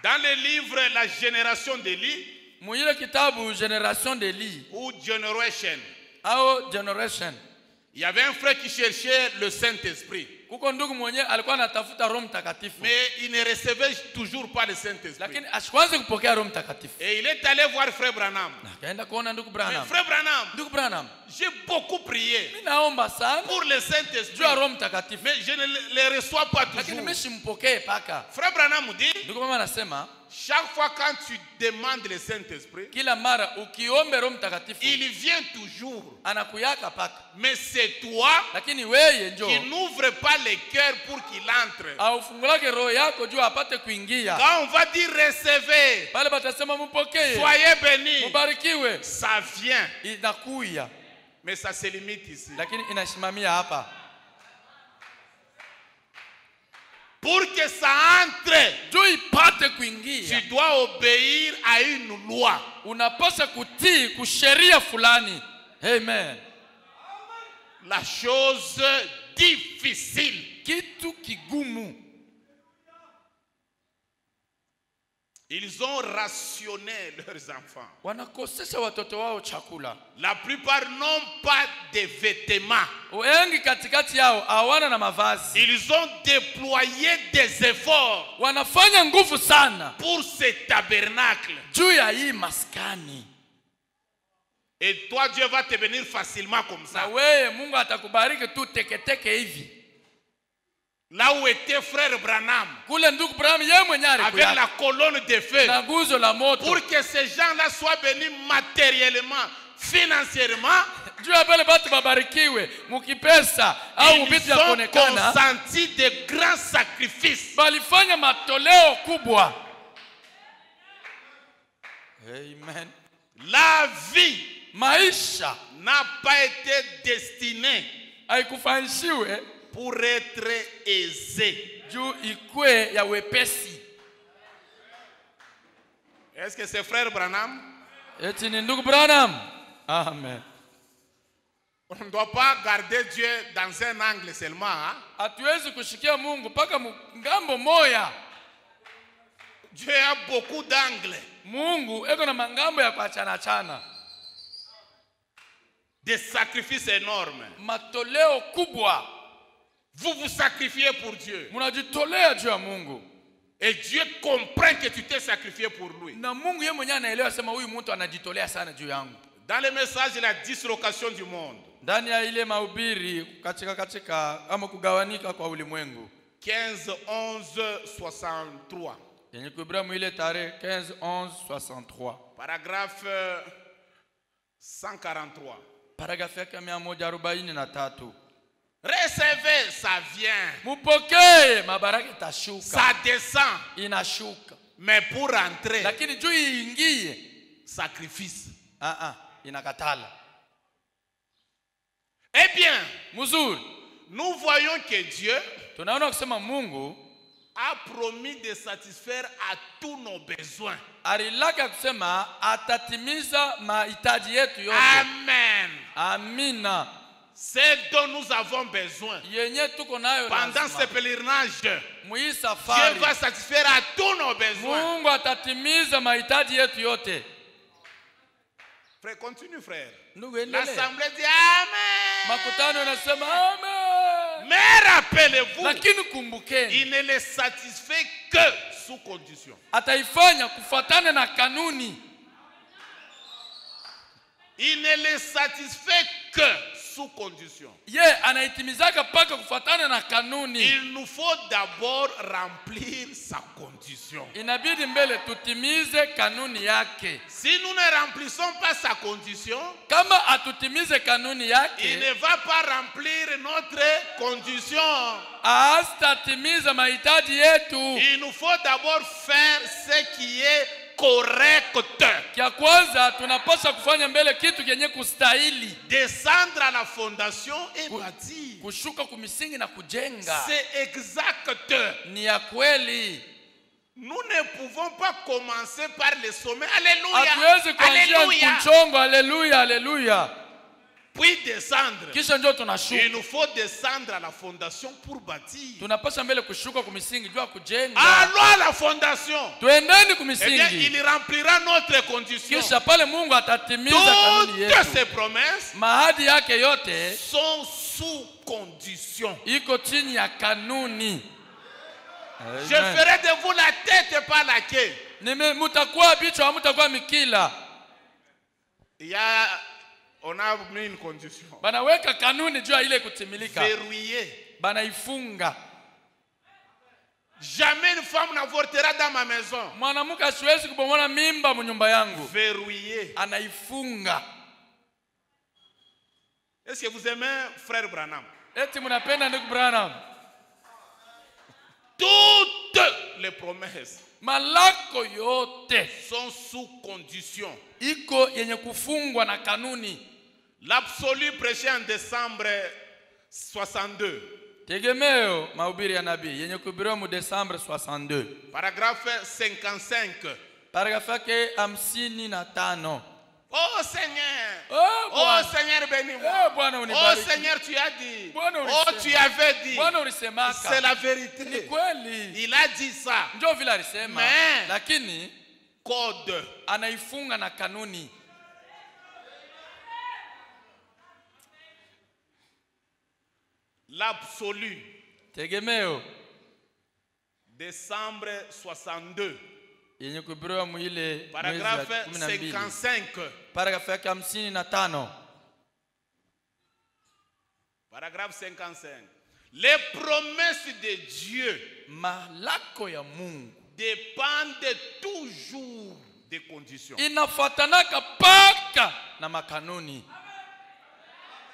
Dans le livre La génération d'Élie, Muile kitabu Generation de Li ou Generation, au Generation. il y avait un frère qui cherchait le Saint-Esprit. Kuko ndugu mwenye alikuwa anatafuta Roho Mtakatifu. Mais il ne recevait toujours pas le Saint-Esprit. Lakini ashikwanze kupokea Roho Mtakatifu. Et il est allé voir frère Branham. Akaenda kuona ndugu Mais Branham. frère Branham, Ndugu Branham, j'ai beaucoup prié mimi naomba sana pour le Saint-Esprit. juu ya Roho Mtakatifu. Mais je ne le reçois pas Lakini toujours. mimi simpokee paka. Frère Branham me dit, Ndugu mama anasema chaque fois quand tu demandes le Saint-Esprit, kila mara ukiombe Roho Mtakatifu il vient toujours. anakuyaka paka. Mais c'est toi Lakini wewe qui njoo n'ouvre pas le cœur pour qu'il entre. aufungulake roho yako juu apate kuingia. Quand on va dire recevez, Pale batasema mpokee, soyez bénis, mubarikiwe, ça vient. inakuya, Mais ça se limite ici. lakini inasimamia hapa. Pour que ça entre, Juu ipate tu kuingia, dois obéir à une loi. unapaswa kutii kusheria fulani. Amen. La chose difficile. Kitu kigumu. Ils ont rationné leurs enfants. Wanakosesha watoto wao chakula. La plupart n'ont pas de vêtements. Wengi katikati yao hawana na mavazi. Ils ont déployé des efforts Wanafanya nguvu sana pour ce tabernacle. juu ya hii maskani. Et toi, Dieu va te bénir facilement comme Na ça. wewe Mungu atakubariki tu teketeke hivi. Là où était frère Branham, Kule ndugu Branham yeye mwenyewe avec alikuwa la colonne de feu, na nguzo la moto. pour que ces gens-là soient bénis matériellement, financièrement, Juu ya pale batu babarikiwe mukipesa au vitu ils vya ont kuonekana. consenti de grands sacrifices. Balifanya matoleo kubwa. Amen. La vie Maisha n'a pas été destinée haikufanishiwe pour être aisée. juu ikwe ya wepesi. Est-ce que c'est frère Branham? Eti ni ndugu Branham. Amen. On ne doit pas garder Dieu dans un angle seulement. Hein? Hatuwezi kushikia Mungu paka ngambo moya. Dieu a beaucoup d'angles. Mungu eko na mangambo ya kuachana chana. Des sacrifices énormes. Matoleo kubwa. Vous vous sacrifiez pour Dieu. Munajitolea juu ya Mungu. Et Dieu comprend que tu t'es sacrifié pour lui. Na Mungu yeye mwenyewe anaelewa sema huyu mtu anajitolea sana juu yangu. Dans le message de la dislocation du monde, Ndani ya ile mahubiri katika ama kugawanika kwa ulimwengu. 15-11-63. Yenye kuibramu ile tarehe 15-11-63. Paragraphe 143. Paragrafu yake 143. Recevez, ça vient. Mupokee, mabaraka itashuka. Ça descend. Inashuka. Mais pour entrer, Lakini juu iingie, sacrifice. inakatala. Eh bien, Mzuri. nous voyons que Dieu Tunaona kusema Mungu a promis de satisfaire à tous nos besoins. alilaka kusema atatimiza mahitaji yetu yote. Amen. Amina. C'est dont nous avons besoin. Yenye tuko nayo Pendant ce lazima. pèlerinage, Mui Dieu safari va satisfaire à tous nos besoins. Mungu atatimiza mahitaji yetu yote. Frère, continue, frère. Ndugu endelee. L'assemblée dit Amen. Makutano yanasema amen. Mais rappelez-vous, Lakini kumbukeni, il ne les satisfait que sous condition. ataifanya kufuatana na kanuni. Il ne les satisfait que sous condition. Ye anaitimizaka paka kufuatana na kanuni. Il nous faut d'abord remplir sa condition. Inabidi mbele tutimize kanuni yake. Si nous ne remplissons pas sa condition, Kama atutimize kanuni il yake, ne va pas remplir notre condition. astatimiza mahitaji yetu. Il nous faut d'abord faire ce qui est correct. Kia kwanza tunapaswa kufanya mbele kitu kenye kustahili. Descendre à la fondation et bâtir. Kushuka kumisingi na kujenga. C'est exact. Ni ya kweli. Nous ne pouvons pas commencer par le sommet. Alléluia. Hatuwezi kuanzia Alléluia. kuchongo. Haleluya, haleluya. Puis descendre. Kisha ndio Il tunashuka. nous faut descendre à la fondation pour bâtir. Tunapaswa mbele kushuka kumisingi juu ya kujenga. Allons à la fondation. Tuendeni Eh bien, kumisingi. il remplira notre condition. Kisha pale Mungu atatimiza kanuni Toutes yetu. ces promesses Mahadi yake yote sont sous condition. iko chini ya kanuni. Je ferai de vous la tête et pas la queue. Mutakuwa bichwa, mutakuwa mikila. On a mis une condition. Banaweka kanuni juu ya ile kutimilika. Verrouillé. Banaifunga. Jamais une femme n'avortera dans ma maison. Mwanamke asiwezi kubomola mimba mnyumba yangu. Verrouillé. Anaifunga. Est-ce que vous aimez frère Branham? Eti mnapenda ndugu Branham? les promesses malako yote sont sous condition. iko yenye kufungwa na kanuni. L'absolu prêché en décembre 62. Tegemeo mahubiri ya nabii yenye kuhubiriwa mu Desembre 62. Paragraphe 55. Paragrafu yake 55. Oh Seigneur, Oh Seigneur bénis-moi. Oh Seigneur, tu as dit. Oh, tu avais dit. C'est la vérité. Il a dit ça. Mais lakini code anaifunga na kanuni. L'absolu. Tegemeo. Décembre 62. Paragraphe 55. Paragraphe 55. Paragraphe 55. Les promesses de Dieu malako ya Mungu dépendent toujours des conditions. Inafuatanaka paka na makanuni.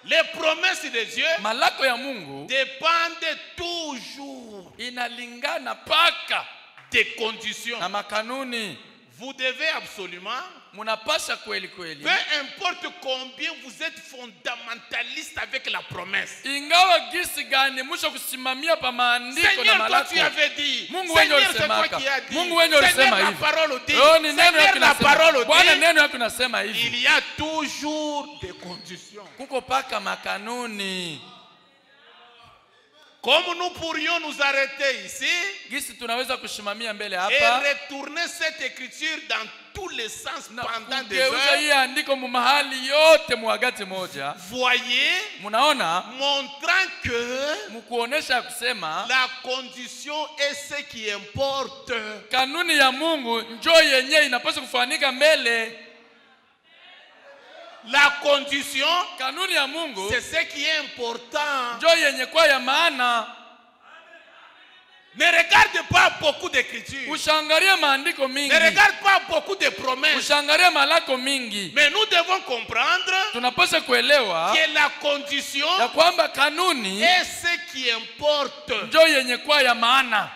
Les promesses de Dieu malako ya Mungu dépendent toujours inalingana paka des conditions. Na makanuni. Vous devez absolument, munapasha kweli kweli, peu importe combien vous êtes fondamentaliste avec la promesse. Ingawa gisi gani musho kusimamia pa maandiko na malako. Seigneur, toi tu avais dit. Mungu wenye ulisema. Mungu wenye ulisema hivi. Seigneur, la parole dit. Bwana neno yako nasema hivi. Il y a toujours des conditions. Kuko paka makanuni. Comme nous pourrions nous arrêter ici gisi tunaweza kushimamia mbele et hapa retourner cette écriture dans tous les sens pendant des hii heures. andiko mahali yote mwagati moja. Voyez, munaona, montrant que mkuonesha kusema la condition est ce qui importe. Kanuni ya Mungu njoo yenyewe inapaswa kufanika mbele. La condition, kanuni ya Mungu, c'est ce qui est important. njoo yenye kwa ya maana. Ne regarde pas beaucoup d'écritures. Ushangaria maandiko mingi. Ne regarde pas beaucoup de promesses. Ushangaria malako mingi. Mais nous devons comprendre tunapaswa kuelewa que la condition ya kwamba kanuni est ce qui importe. Njoo yenye kwa ya maana.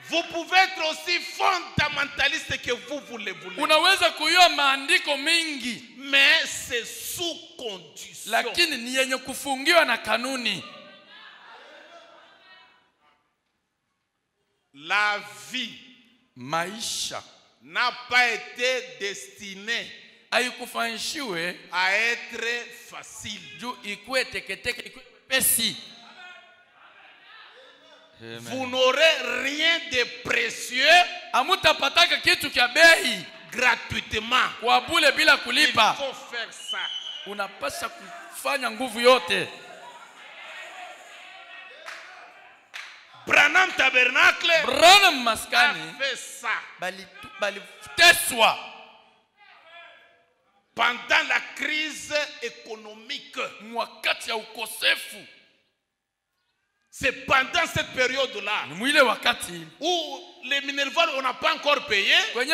Vous pouvez être aussi fondamentaliste que vous voulez. Unaweza kujua maandiko mingi, mais c'est sous condition. Lakini ni yenye kufungiwa na kanuni. La vie, maisha, n'a pas été destinée haikufanishiwe à être facile. Juu ikuwe teketeke, ikuwe pesi. Vous n'aurez rien de précieux amutapataka kitu kia bei gratuitement. Kwa bure bila kulipa. Il faut faire ça. Unapaswa kufanya nguvu yote. Branham Tabernacle, Branham Maskani a fait ça. Bali teswa pendant la crise économique. Mwakati ya ukosefu. C'est pendant cette période-là où les minervales on n'a pas encore payé. Mais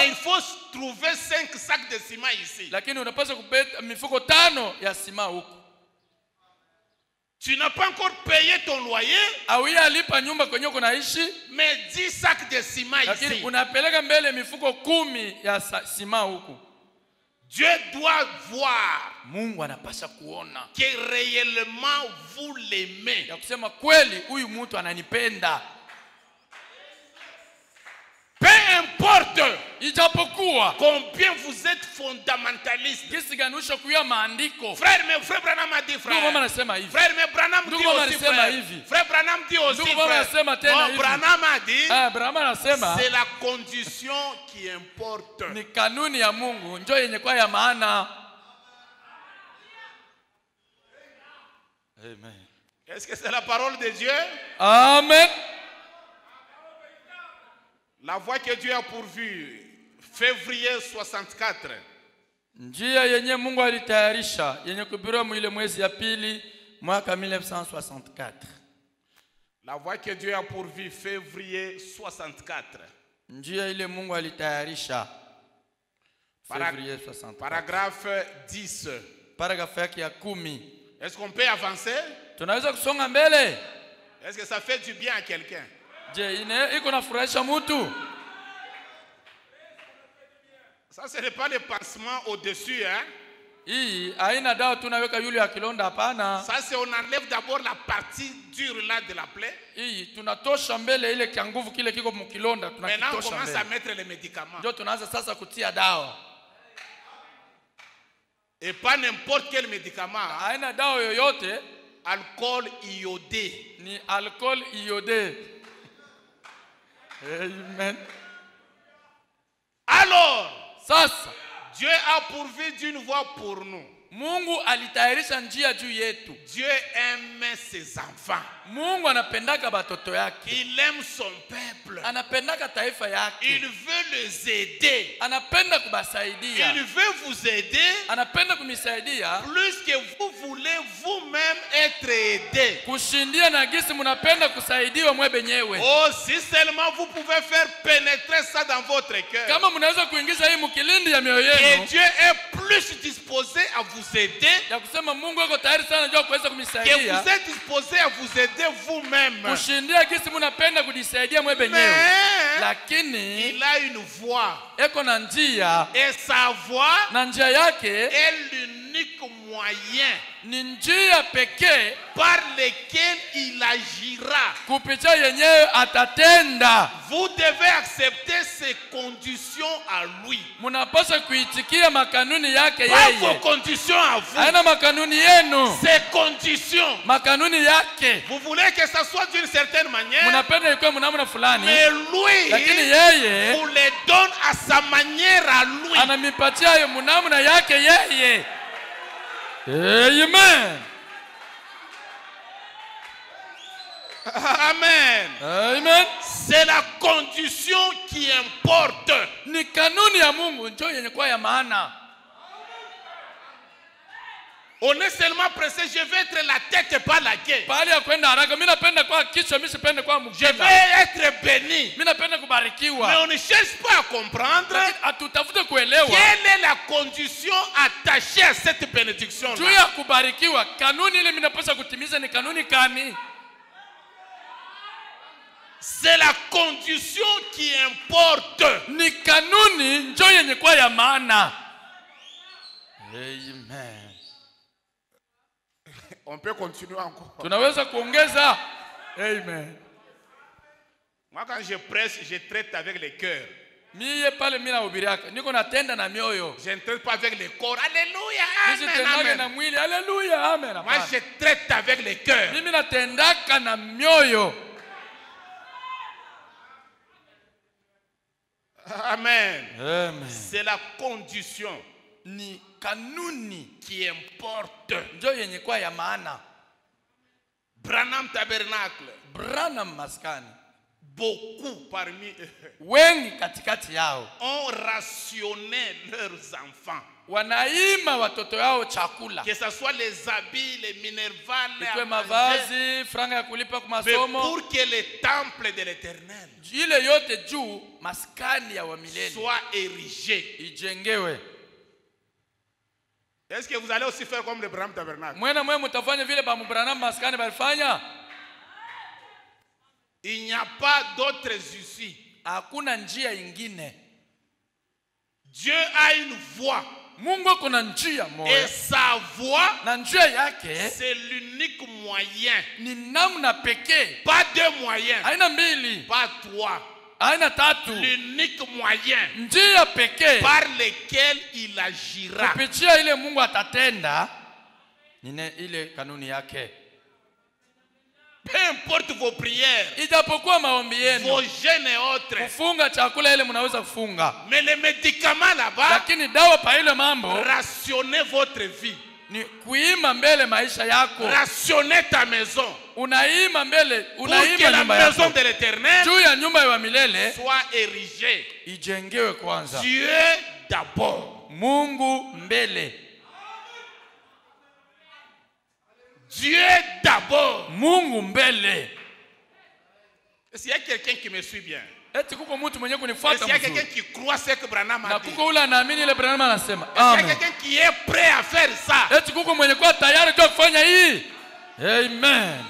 il faut trouver 5 sacs de ciment ici. Tu n'as pas encore payé ton loyer, mais 10 sacs de ciment ici. Dieu doit voir que réellement vous l'aimez. Peu importe combien vous êtes fondamentaliste. Frère Branham a dit frère Branham dit aussi frère Branham dit aussi frère. Branham a dit c'est la condition qui importe. Amen. Est-ce que c'est la parole de Dieu? Amen. La voie que Dieu a pourvue, février 64. Njia yenye Mungu alitayarisha yenye kuhubiriwa mwile mwezi ya pili mwaka 1964. La voie que Dieu a pourvue, février 64. Njia ile Mungu alitayarisha février 64. Paragraphe 10. Paragraphe yake ya 10. Est-ce qu'on peut avancer? Tunaweza kusonga mbele? Est-ce que ça fait du bien à quelqu'un? Ça, ce n'est pas le pansement au-dessus, hein? Ça, c'est on enlève d'abord la partie dure là de la plaie. Maintenant, on commence à mettre les médicaments. Et pas n'importe quel médicament. Alcool iodé. Ni alcool iodé. Amen. Alors, sasa Dieu a pourvu d'une voie pour nous. Mungu alitayarisha njia juu yetu. Dieu aime ses enfants. Mungu anapendaka batoto yake. Il aime son peuple. Anapendaka taifa yake. Il veut les aider. Anapenda kubasaidia. Il veut vous aider. Anapenda kumisaidia. Plus que vous voulez vous-même être aidé. Kushindia na gisi munapenda kusaidiwa mwe benyewe. Oh, si seulement vous pouvez faire pénétrer ça dans votre cœur. Kama mnaweza kuingiza hii mkilindi ya mioyo Et yenu. Dieu est plus disposé à vous aider. Ya kusema Mungu yuko tayari sana njoo kuweza Que kumisaidia. vous êtes disposé à vous aider vous-même. Kushindia gisi munapenda kujisaidia mwe benyewe. Mais Lakini il a une voie. eko na njia. Et sa voie Na njia yake est l'unique moyen ni njia pekee par lequel il agira. kupitia yenyewe atatenda. Vous devez accepter ses conditions à lui. Munapaswa kuitikia makanuni yake Pas vos yeye. conditions à vous. Haina makanuni yenu. Ses conditions. Makanuni yake. Vous voulez que ça soit d'une certaine manière. Munapenda ikuwe mnamna fulani. Mais lui, Lakini yeye vous les donne à sa manière à lui. anamipatia yo mnamna yake yeye. Amen. Amen. Amen. C'est la condition qui importe. Ni kanuni ya Mungu njoo yenye kwa ya maana. On est seulement pressé, je vais être la tête et pas la queue. Pahali ya kwenda haraka, mimi napenda kwa kichwa, mimi sipende kwa Je mguu. vais être béni. Mimi napenda Mais kubarikiwa. on ne cherche pas à comprendre Atutafute kuelewa quelle est la condition attachée à cette bénédiction. juu ya kubarikiwa. Kanuni ile mnapaswa kutimiza ni kanuni kani? C'est la condition qui importe. Ni kanuni njoo yenye kwa ya maana. Amen. On peut continuer encore. Tunaweza kuongeza. Amen. Moi, quand je prêche, je traite avec le cœur. Mie pale mimi nahubiriaka niko natenda na mioyo. Je ne traite pas avec le corps. Alléluia. Mimi tendage na Amen. mwili. Haleluya. Amen. Moi, je traite avec le cœur. Mimi natendaka na mioyo. Amen. Amen. C'est la condition Ni kanuni qui importe. njoo yenye kwa ya maana. Branham Tabernacle. Branham maskani. Beaucoup parmi eux Wengi katikati yao ont rationné leurs enfants. wanaima watoto yao chakula. Que ce soit les habits, les minervales, Ikwe mavazi, franga ya kulipa kwa masomo. pour que le temple de l'Éternel Ile yote juu maskani ya wa milele soit érigé. ijengewe. Est-ce que vous allez aussi faire comme le Branham Tabernacle? Mwena mwe mutafanya vile ba Branham maskani balifanya? Il n'y a pas d'autres issues. Hakuna njia ingine. Dieu a une voie. Mungu kuna njia moja. Et sa voie, Na njia yake c'est l'unique moyen. ni namna pekee. Pas deux moyens. Haina mbili, Pas trois. haina tatu. L'unique moyen Njia pekee par lequel il agira. kupitia ile Mungu atatenda nine ile kanuni yake. Peu importe vos prières, Ijapokuwa maombi vos yenu, jeûnes et autres. kufunga chakula ile mnaweza kufunga. Mais les médicaments là-bas, Lakini dawa pa ile mambo rationnez votre vie. ni kuima mbele maisha yako. Rationnez ta maison. Unaima mbele, Pour que unaima la nyumba maison yako. de l'Éternel Juu ya nyumba ya milele soit érigée. ijengewe kwanza. Dieu d'abord. Mungu mbele. Dieu d'abord. Mungu mbele. Est-ce qu'il y a quelqu'un qui me suit bien? Eti kuko mtu mwenye Est-ce kunifuata qu'il y a quelqu'un mzuri. qui croit ce que Branham Na a dit? kuko ule anaamini ile Branham anasema. Est-ce qu'il y a Amen. quelqu'un qui est prêt à faire ça? Eti kuko mwenye kwa tayari tu kufanya hii. Amen.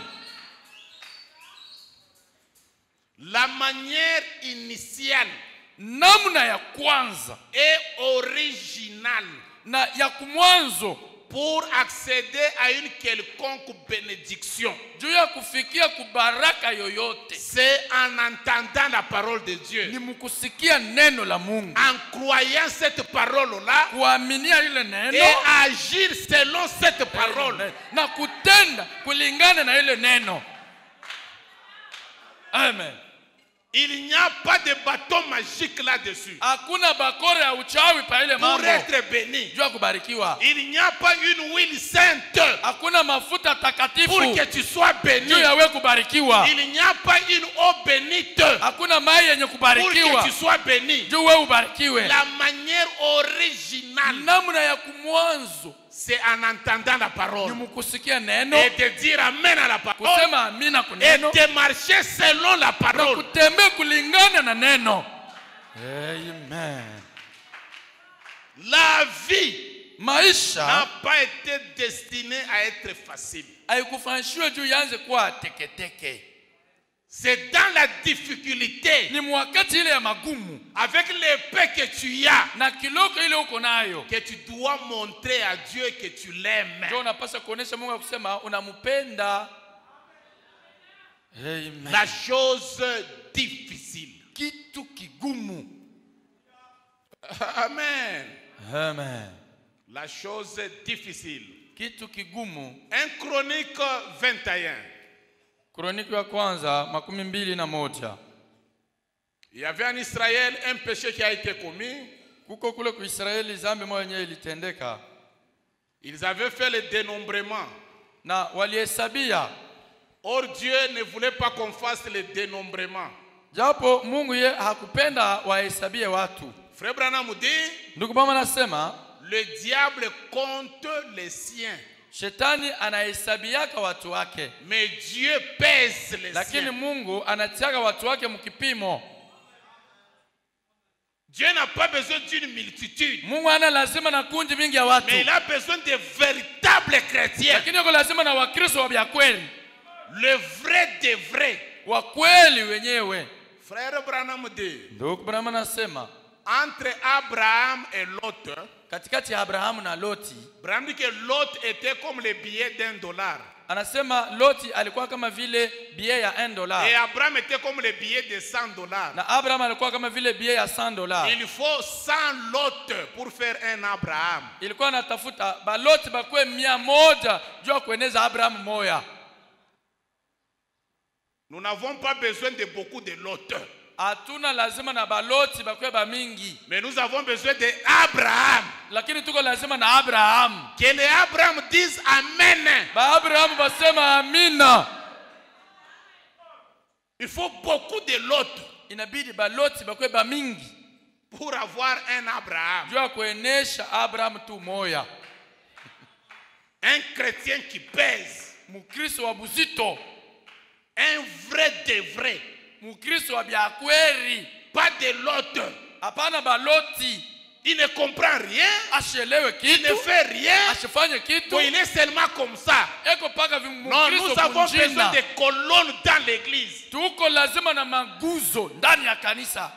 La manière initiale namna ya kwanza et originale na ya kumwanzo pour accéder à une quelconque bénédiction, juu ya kufikia kubaraka yoyote, c'est en entendant la parole de Dieu, ni mkusikia neno la Mungu, en croyant cette parole-là kuaminia ile neno et agir selon cette parole. na kutenda kulingana na ile neno. Amen. Il n'y a pas de bâton magique là-dessus Hakuna bakore ya uchawi pa ile pour mambo être béni. juu ya kubarikiwa. Il n'y a pas une huile sainte Hakuna mafuta pour takatifu que tu sois béni. juu ya wewe kubarikiwa. Il n'y a pas une eau bénite Hakuna mai yenye pour kubarikiwa que tu sois béni. juu wewe ubarikiwe. La manière originale, Namna ya kumwanzo c'est en entendant la ni parole mkusikia neno, et de dire amen à la parole kusema amina et kuneno, de marcher selon la na parole. kutembea kulingana na neno. Amen. La vie n'a Maisha pas été destinée à être facile. haikufanishiwa juu yanze kuwa teketeke. C'est dans la difficulté, Ni mwakati ile ya magumu avec l'épée que tu as, na kiloko ile uko nayo, que tu dois montrer à Dieu que tu l'aimes. ndio unapaswa kuonesha Mungu kusema unampenda. Amen. La chose difficile. Kitu kigumu. Amen. Amen. La chose difficile. Kitu kigumu. 1 Chronique 21. Kroniki ya kwanza 21. Il y avait en Israël un péché qui a été commis. Kuko kule ku Israeli zambi moja yenyewe ilitendeka. Ils avaient fait le dénombrement. Na walihesabia. Or Dieu ne voulait pas qu'on fasse le dénombrement. Japo Mungu ye hakupenda wahesabie watu. Frère Branham dit, Ndugu mama nasema, le diable compte les siens, shetani anahesabiaka watu wake, mais Dieu pèse les lakini siens. Mungu anatiaka watu wake mkipimo. Dieu n'a pas besoin d'une multitude, Mungu ana lazima na kundi mingi ya watu, mais il a besoin de véritables chrétiens. lakini yuko lazima na Wakristo wa vya kweli, Le vrai des vrais. wa kweli wenyewe. Frère Branham dit, Ndugu Branham anasema, entre Abraham et Lot, katikati ya Abrahamu na Loti, Branham dit que Lot était comme le billet $1. anasema Loti alikuwa kama vile bie ya Et $1 Abraham était comme le billet de $100. na Abraham alikuwa kama vile bie ya $100. Il faut 100 Lot pour faire un Abraham. Ilikuwa natafuta baloti bakwe 100 juu ya kueneza Abraham moya. Nous n'avons pas besoin de beaucoup de Lot, Hatuna lazima na baloti bakwe ba mingi, mais nous avons besoin d'Abraham. lakini tuko lazima na Abraham. Que les Abraham disent Amen. Ba Abraham basema amina. Il faut beaucoup de Lot Inabidi baloti bakwe ba mingi pour avoir un Abraham. juu ya kuenesha Abraham tu moya. Un chrétien qui pèse. Mukristo wa buzito, Un vrai de vrai. Mukristo wa bya kweli, Pas de Lot. hapana baloti. Il ne comprend rien. Ashelewe Il ne kitu, fait rien. ashifanye kitu, Bon, il est seulement comme ça. eko paka Non, Mukristo nous avons besoin kunjina. de colonnes dans l'église. Tuko lazima na maguzo ndani ya kanisa.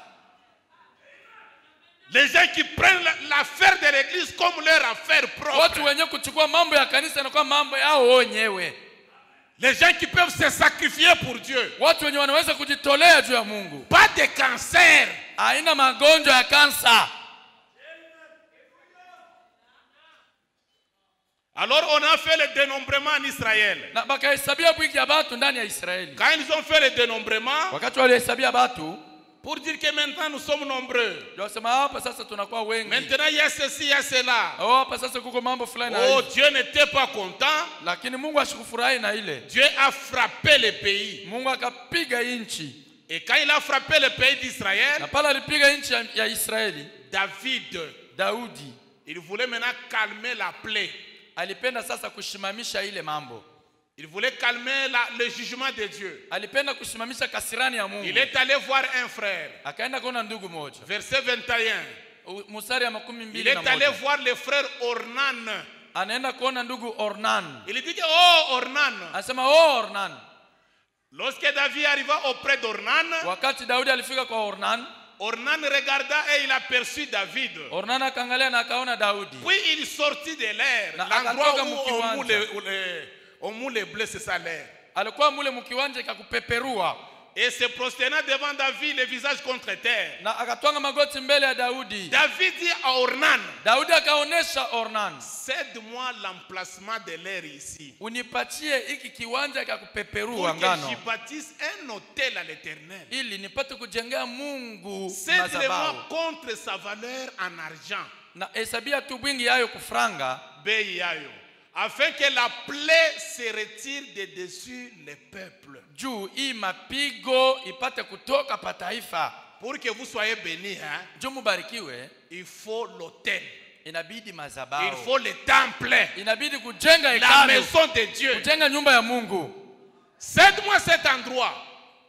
Les gens qui prennent l'affaire de l'église comme leur affaire propre. Watu wenye kuchukua mambo ya kanisa na kwa mambo yao wenyewe. Les gens qui peuvent se sacrifier pour Dieu. Watu wenye wanaweza kujitolea juu ya Mungu. Pas de cancer. Haina magonjwa ya kansa. Alors on a fait le dénombrement en Israël. Na bakahesabia bwiki ya batu ndani ya Israeli. Quand ils ont fait le dénombrement, Wakati walihesabia batu, pour dire que maintenant nous sommes nombreux. wasema hapa sasa tunakuwa wengi. Maintenant il y a ceci, il y a cela. Oh, hapa sasa kuko mambo fulani na Oh, hivi. Dieu n'était pas content. Lakini Mungu ashikufurahi na ile. Dieu a frappé le pays. Mungu akapiga inchi. Et quand il a frappé le pays d'Israël, Na pala alipiga inchi ya Israeli, David, Daudi il voulait maintenant calmer la plaie. alipenda sasa kushimamisha ile mambo. Il voulait calmer le jugement de Dieu. Alipenda kushimamisha kasirani ya Mungu. Il est allé voir un frère. Akaenda kuona ndugu moja. Verset 21. Mstari ya Il est allé 21. voir le frère Ornan. Anaenda kuona ndugu Ornan. Il dit que, oh Ornan, Anasema, "Oh Ornan, Lorsque David arriva auprès d'Ornan, wakati Daudi alifika kwa Ornan, Ornan regarda et il aperçut David. Ornan akaangalia na akaona Daudi. Puis il sortit de l'air, Na l'endroit akatoka où mkiwanja. on moule les blés, c'est ça l'air. Alikuwa mule mkiwanja ikakupeperua. Et se prosternant devant David, le visage contre terre. Na akatwanga magoti mbele ya Daudi. David dit à Ornan, Daudi akaonesha Ornan, cède-moi l'emplacement de l'air ici, unipatie hiki kiwanja pour kikakupeperua que ngano, j'y bâtisse un autel à l'Éternel. ili nipate kujengea Mungu Cède-le-moi madhabahu. contre sa valeur en argent. Na hesabia tu bwingi yayo kufranga, Bei yayo, afin que la plaie se retire de dessus les peuples. juu hii mapigo ipate kutoka pa taifa. Pour que vous soyez bénis, hein, Juu mubarikiwe, il faut l'autel, inabidi il madhabahu, faut le temple, inabidi kujenga la hekalu, maison de Dieu. kujenga nyumba ya Mungu. Cède-moi cet endroit,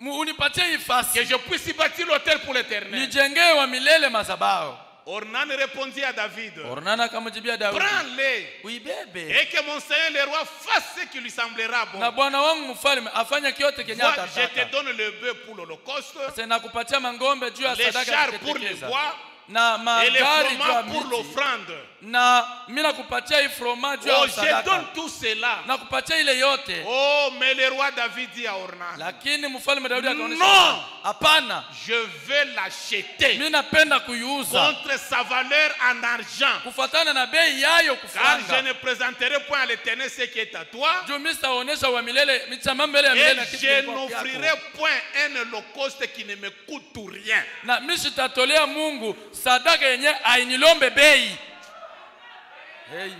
Unipatie hii que fasi, je puisse y bâtir l'autel pour l'Éternel. nijengee wa milele madhabahu. Ornan répondit à David, Ornana akamjibia Daudi, prends-les uibebe et que mon Seigneur le roi fasse ce qui lui semblera bon. na bwana wangu mfalme afanye kiote kenye Vois, je te atataka. donne le bœuf pour l'holocauste, Sasa nakupatia mangombe juu ya les sadaka chars ya pour le kuteketeza bois na et les magari juu ya fromages pour miti, l'offrande. na mimi nakupatia hii fromage juu Oh, ya je sadaka, donne tout cela. nakupatia ile yote. Oh, mais le roi David dit à Ornan, Lakini mfalme Daudi akaonesha, non, hapana, je vais l'acheter mimi napenda kuiuza contre sa valeur en argent, kufuatana na bei yayo car je kufranga. ne présenterai point à l'Éternel ce qui est à toi, Juu mimi sitaonesha wa milele michama mbele ya milele na et kitu je kilikuwa kyako. n'offrirai point un holocauste qui ne me coûte rien. Na mimi sitatolea Mungu sadaka yenye ainilombe bei. Amen.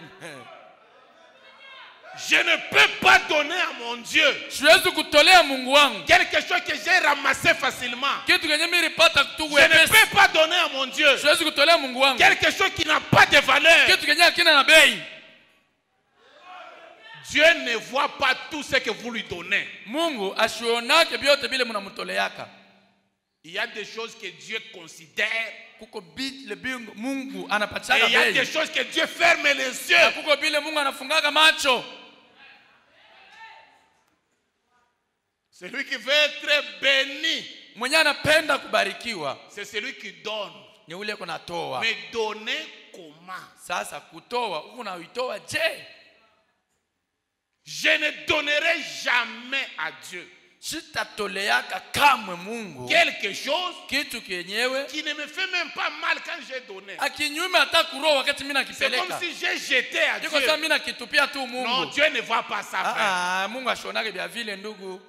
Je ne peux pas donner à mon Dieu Siwezi kutolea Mungu wangu quelque chose que j'ai ramassé facilement. kitu kenye mimi nilipata tu Je ne wepesi. peux pas donner à mon Dieu Siwezi kutolea Mungu wangu quelque chose qui n'a pas de valeur. kitu kenye hakina na bei. Dieu ne voit pas tout ce que vous lui donnez. Mungu ashionake byote bile mnamtoleaka. Il y a des choses que Dieu considère Kuko bile bingu Mungu et anapachaka il y a bei. des choses que Dieu ferme les Na yeux. kuko bile Mungu anafungaga macho. Celui qui veut être béni, Mwenye anapenda kubarikiwa c'est celui qui donne. ni ule kunatoa. Mais donner comment? Sasa kutoa huko unaitoa je? Je ne donnerai jamais à Dieu Sitatoleaka kamwe Mungu quelque chose kitu kenyewe qui ne me fait même pas mal quand j'ai donné. akinyume hata kuroho wakati mimi C'est comme nakipeleka. si j'ai jeté à Dieu. Niko sasa mimi nakitupia tu Non, Mungu. Dieu ne voit pas ça, frère. Mungu ashonage bya vile ndugu.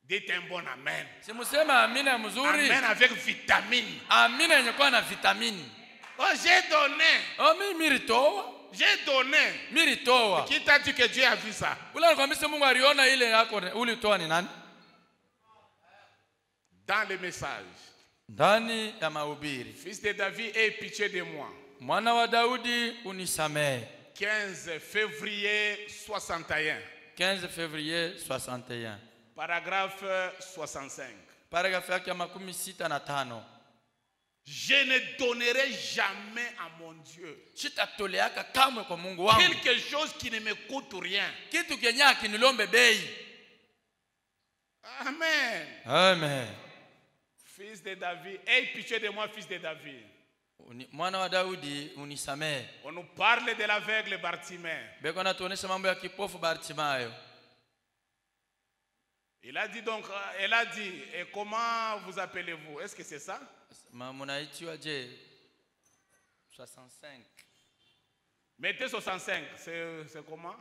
Dites un bon amen. Simusema amina mzuri. Amen avec vitamine. Amina yenye kuwa na vitamini. Oh, j'ai donné. Oh, mimi nilitoa. J'ai donné. Mimi nilitoa. Qui t'a dit que Dieu a vu ça? Ule anakuambia Mungu aliona ile yako ulitoa ni nani? Dans le message, Ndani ya mahubiri. fils de David, aie pitié de moi. Mwana wa Daudi unisamehe. 15 février 61. 15 février 61. Paragraphe 65. Paragrafu yake ya 65. Je ne donnerai jamais à mon Dieu Sitatoleaka kamwe kwa Mungu wangu quelque chose qui ne me coûte rien. kitu kenye akinilombe bei. Amen. Amen. Fils de David, aie pitié de moi, fils de David. Mwana wa Daudi unisamehe. On nous parle de l'aveugle Bartimée. Beko natuonesha mambo ya kipofu Bartimayo. Il a dit donc, elle a dit, et comment vous appelez-vous? Est-ce que c'est ça? Munaitiwa je 65. Mettez 65, c'est comment?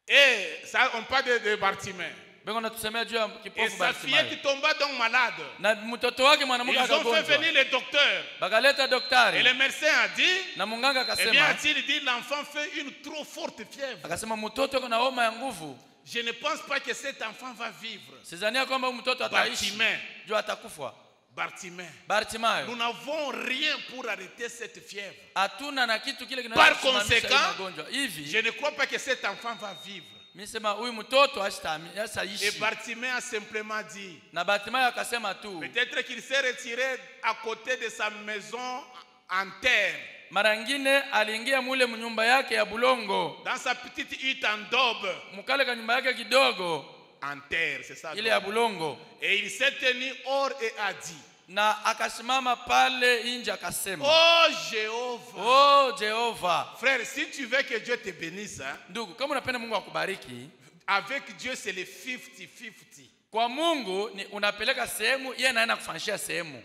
Et ça, on parle de Bartimée. Beko natusemea juu ya Et kipofu sa Bartimayo. fillette tomba donc malade. Na mtoto wake mwanamke Ils ont fait akagonjwa. venir le docteur. Bakaleta Et daktari. le médecin a dit, Na munganga eh bien, akasema, a-t-il dit, l'enfant fait une trop forte fièvre. akasema mtoto yuko na homa ya nguvu. Je ne pense pas que cet enfant va vivre. Sidhania kwamba huyu mtoto ataishi. Bartimée. Juu atakufa. Bartimée. Nous Bartimayo. n'avons rien pour arrêter cette fièvre. Hatuna na kitu kile Par kinaweza kusimamisha hii conséquent, magonjwa. Hivi, je ne crois pas que cet enfant va vivre. mimi sema huyu mtoto Et hastaishi. Bartimée a simplement dit, Na Bartimayo akasema tu, peut-être qu'il s'est retiré à côté de sa maison en terre. Mara nyingine aliingia mule mnyumba yake ya bulongo. Dans sa petite hutte en daube. Mukale ka nyumba yake kidogo. En terre, c'est ça. Ile ya bulongo. Et il s'est tenu hors et a dit. Na akasimama pale nje akasema. Oh Jéhovah. Oh Jehova. Frère, si tu veux que Dieu te bénisse, hein, Ndugu, kama unapenda Mungu akubariki, avec Dieu c'est le 50-50. kwa Mungu ni unapeleka sehemu, yeye anaenda kufanyishia sehemu.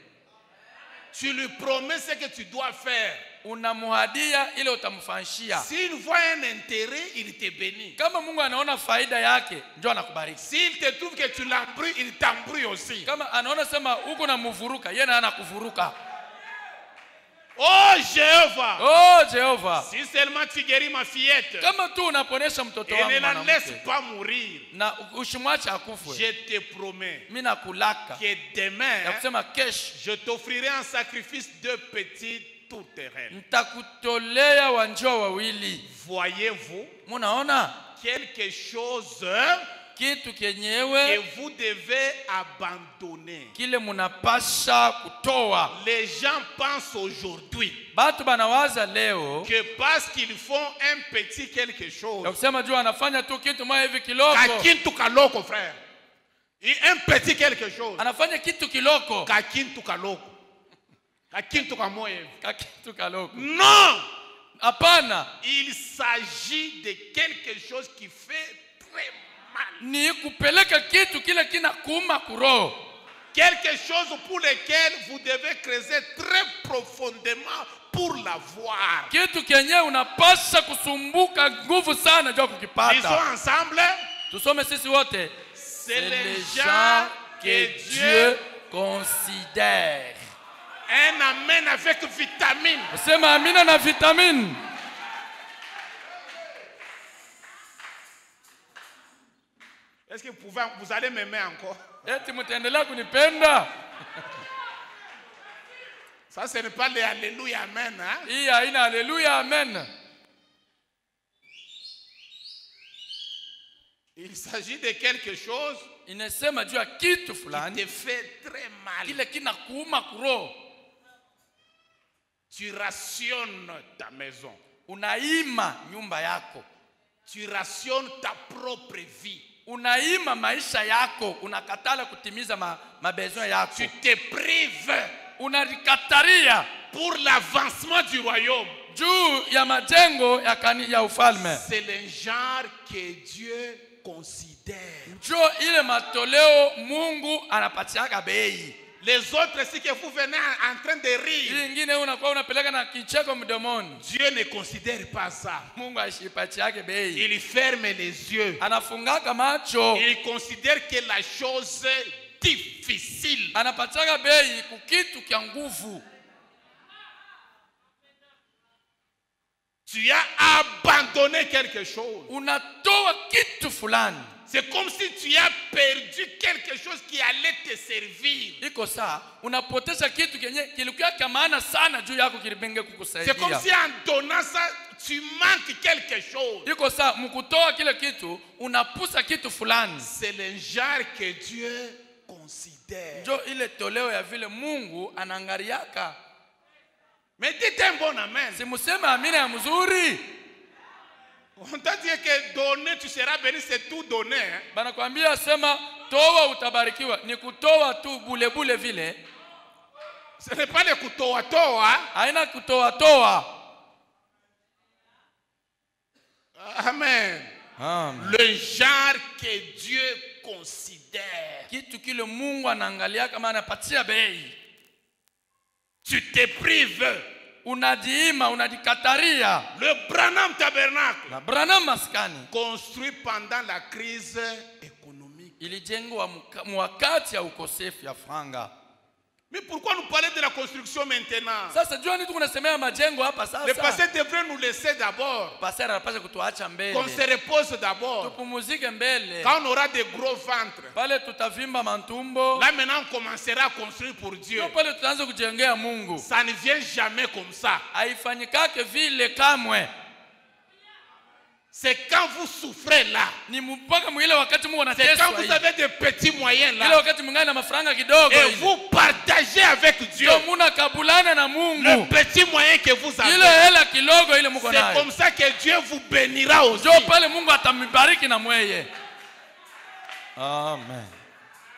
Tu lui promets ce que tu dois faire. Unamuhadia ile utamfanyishia. S'il voit un intérêt, il te bénit. Kama Mungu anaona faida yake, njoo anakubariki. S'il te trouve que tu l'embrouilles, il t'embrouille aussi. Kama anaona sema uko na mvuruka, yeye anakuvuruka. Oh Jéhovah. Oh Jehova. Si seulement tu guéris ma fillette Kama tu unaponesha mtoto et wangu ne la laisse mwanamke pas mourir, na ushimwache akufwe, je te promets mimi nakulaka que demain, ya kusema kesho je t'offrirai en sacrifice 2 petites tourterelles. nitakutolea wanjwa wawili. Voyez-vous Munaona quelque chose kitu que kenyewe vous devez abandonner. kile munapasha kutoa. Les gens pensent aujourd'hui Batu banawaza leo que parce qu'ils font un petit quelque ya chose, kusema juu anafanya tu kitu moja hivi kiloko, kakintu kaloko, frère, un petit quelque chose, anafanya kitu kiloko, kakintu kaloko, kakintu kamoya hivi. kitu kaloko. Non, Hapana, il s'agit de quelque chose qui fait très mal. ni kupeleka kitu kile kina kuuma kuroho. Quelque chose pour lequel vous devez creuser très profondément pour l'avoir. Kitu kenye unapasha kusumbuka nguvu sana juu Disons kukipata. ensemble, Tusome sisi wote. c'est les gens que Dieu considère. un amen avec vitamine. Sema amina na vitamine. Est-ce que vous allez m'aimer encore? Eti mtaendelea kunipenda? Ça, ce n'est pas les alléluia, amen. Hein? Hii haina haleluya amen. Il s'agit de quelque chose Inasema juu ya kitu qui fulani te fait très mal. kile kina kuuma kuroho. Tu rationnes ta maison. Unaima nyumba yako. Tu rationnes ta propre vie. Unaima maisha yako, unakatala kutimiza mabesoin yako. Tu te prives Unakataria pour l'avancement du royaume. juu ya majengo ya ufalme. C'est le genre que Dieu considère. Njoo ile matoleo Mungu anapatiaka bei. Les autres, c'est que vous venez en train de rire. Hii nyingine unakuwa unapeleka na kicheko mdomoni. Dieu ne considère pas ça. Mungu ashipatiake bei. Il ferme les yeux. Anafungaka macho. Il considère que la chose difficile. Anapatiaka bei kukitu kia nguvu. Tu as abandonné quelque chose. Unatoa kitu fulani. C'est comme si tu as perdu quelque chose qui allait te servir. Iko saa unapoteza kitu kenye kilikuwa kya maana sana juu yako kilibenge kukusaidia. C'est comme si en donnant ça, tu manques quelque chose. Iko saa mkutoa kile kitu unapusa kitu fulani. C'est le genre que Dieu considère. Njo ile toleo ya vile Mungu anangariaka. Mais dites un bon amen. Si museme amina ya mzuri. On t'a dit que donner, tu seras béni, c'est tout donner. Hein? Banakwambia sema toa utabarikiwa. Ni kutoa tu bule bule vile. Ce n'est pas le kutoa toa. Haina kutoa toa. Amen. Amen. Le genre que Dieu considère. Kitu kile Mungu anaangalia kama anapatia bei. Tu te prives. Unadiima, unadikataria. Le Branham Tabernacle, Na Branham maskani construit pendant la crise économique. ilijengwa wakati ya ukosefu ya franga. Mais pourquoi nous parler de la construction maintenant? Sasa jua nini tunasemea majengo hapa Le sasa? passé devrait nous laisser d'abord. Pastor anapaswa kutuacha Qu'on se mbele. repose d'abord. Tupumuzike mbele. Quand on aura des gros ventres, Pale tutavimba mantumbo. là maintenant on commencera à construire pour Dieu. Ndio pale tutaanza kujengea Mungu. Ça ne vient jamais comme ça. Haifanyikake vile kamwe. C'est quand vous souffrez là. Ni mpaka mwile wakati Mungu C'est quand anateswa. vous avez des petits moyens Ile là. wakati mngana mafranga kidogo. Et vous partagez avec Dieu Ndio muna kabulana na le Mungu. petit moyen que vous Ile avez. hela kidogo ile mko C'est nayo. comme ça que Dieu vous bénira aussi. Ndio pale Mungu atamibariki na mweye. Amen.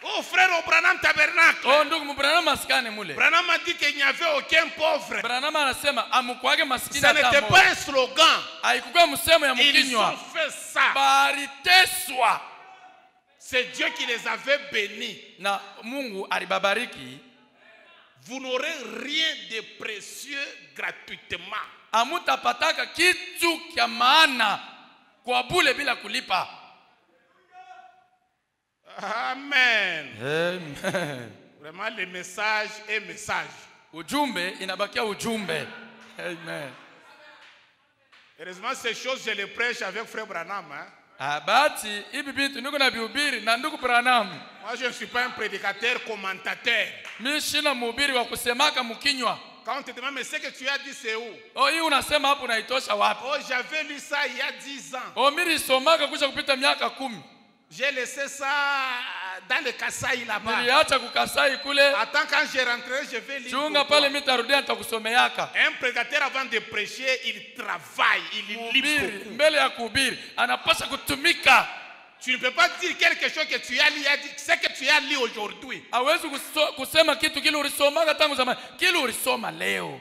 Oh frère au Branham Tabernacle. Oh ndugu Branham maskani mule. Branham a dit qu'il n'y avait aucun pauvre. Branham anasema amukwage maskini Ça n'était hata pas mmoja. un slogan. Haikuwa msemo ya Ils mkinywa. ont fait ça. Baliteswa. C'est Dieu qui les avait bénis. Na Mungu alibabariki. Vous n'aurez rien de précieux gratuitement. Amutapataka kitu kya maana kwa bule bila kulipa. Amen. Amen. Vraiment le message est message. Ujumbe inabakia ujumbe. Amen. Heureusement ces choses je les prêche avec frère Branham. Hein? Bati hivi vitu niko na bihubiri na ndugu Branham. Moi je ne suis pas un prédicateur commentateur. Mimi sina mhubiri wa kusemaka mkinywa. Quand on te demande mais ce que tu as dit c'est où? Oh hii unasema hapo unaitosha wapi? Oh j'avais lu ça il y a 10 ans. Oh mimi nisomaka kusha kupita miaka 10. J'ai laissé ça dans le Kasai là-bas. Niliacha kukasai kule. Attends quand je rentrerai, je vais lire. Chunga pale mitarudia nitakusomeaka. Un prédicateur avant de prêcher, il travaille, il lit beaucoup. Mbele ya kuhubiri anapaswa kutumika. Tu ne peux pas dire quelque chose que tu as lu, ce que tu as lu aujourd'hui. Hawezi kusema kitu kile ulisomaka tangu zamani, kile ulisoma leo.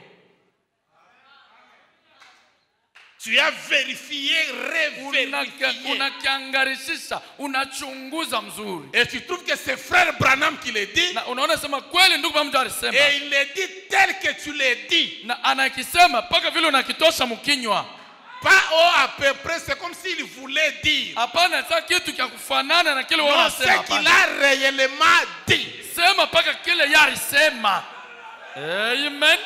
Tu as vérifié, revérifié. Unakiangarishisha, unachunguza mzuri. Et tu trouves que c'est frère Branham qui le dit. Na unaona sema kweli ndugu mtu alisema. Et il le dit tel que tu le dis. Na anakisema paka vile unakitosha mkinywa. Pas à peu près, c'est comme s'il voulait dire. Hapana sasa kitu kia kufanana na kile non, c'est qu'il a réellement dit. Sema paka kile yalisema. Amen.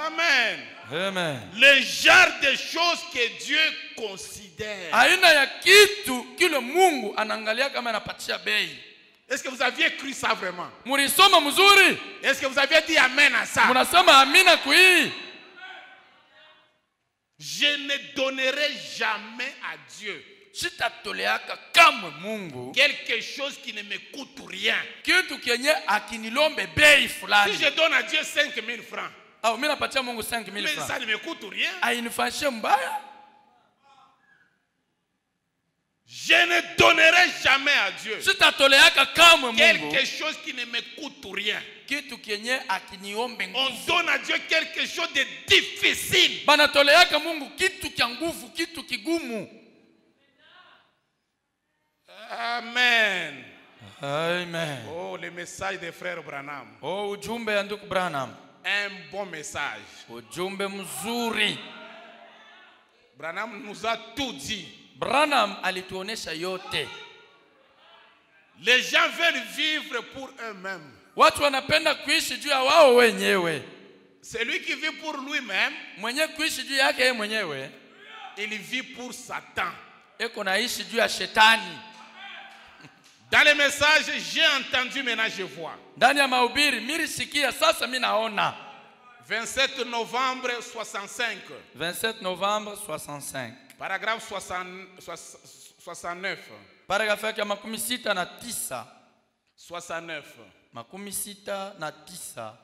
Amen. Amen. Le genre de choses que Dieu considère. Aina ya kitu kile Mungu anaangalia kama anapatia bei. Est-ce que vous aviez cru ça vraiment? Mulisoma mzuri? Est-ce que vous aviez dit amen à ça? Munasema amina kui? Je ne donnerai jamais à Dieu Sitatoleaka kamwe Mungu quelque chose qui ne me coûte rien. kitu kenye akinilombe bei fulani. Si je donne à Dieu 5 000 francs, Au mimi napatia Mungu 5,000 mais francs. ça ne me coûte rien. Ainifanyie mbaya. Je ne donnerai jamais à Dieu Sitatoleaka kamwe Mungu quelque chose qui ne me coûte rien. kitu kenye akiniombe On nguvu. donne à Dieu quelque chose de difficile. Banatoleaka Mungu kitu kya nguvu, kitu kigumu. Amen. Amen. Oh, le message des frères Branham. Oh, ujumbe ya ndugu Branham. Un bon message. Ujumbe mzuri. Branham nous a tout dit. Branham alituonesha yote. Les gens veulent vivre pour eux-mêmes. Watu wanapenda kuishi juu ya wao wenyewe. Celui qui vit pour lui-même, Mwenye kuishi juu yake yeye mwenyewe, il vit pour Satan. eko naishi juu ya shetani. Dans les messages, j'ai entendu, maintenant je vois. Ndani ya mahubiri milisikia, sasa mimi naona. 27 novembre 65. 27 Novembre 65. Paragraphe 69. Paragrafu yake ya 69. 69. 69.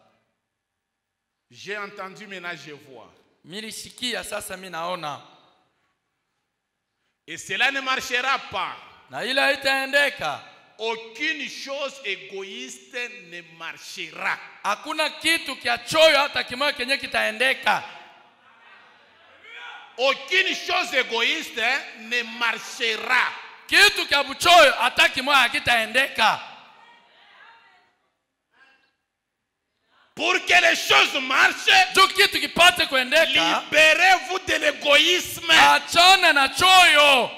J'ai entendu, maintenant je vois. Milisikia, sasa mimi naona. Et cela ne marchera pas. Na ile haitaendeka. Aucune chose égoïste ne marchera. Hakuna kitu kia choyo hata kimoja kenye kitaendeka. Aucune chose égoïste ne marchera. Kitu kia buchoyo hata kimoja hakitaendeka. Pour que les choses marchent, Jo kitu kipate kuendeka, libérez-vous de l'égoïsme. achana na choyo.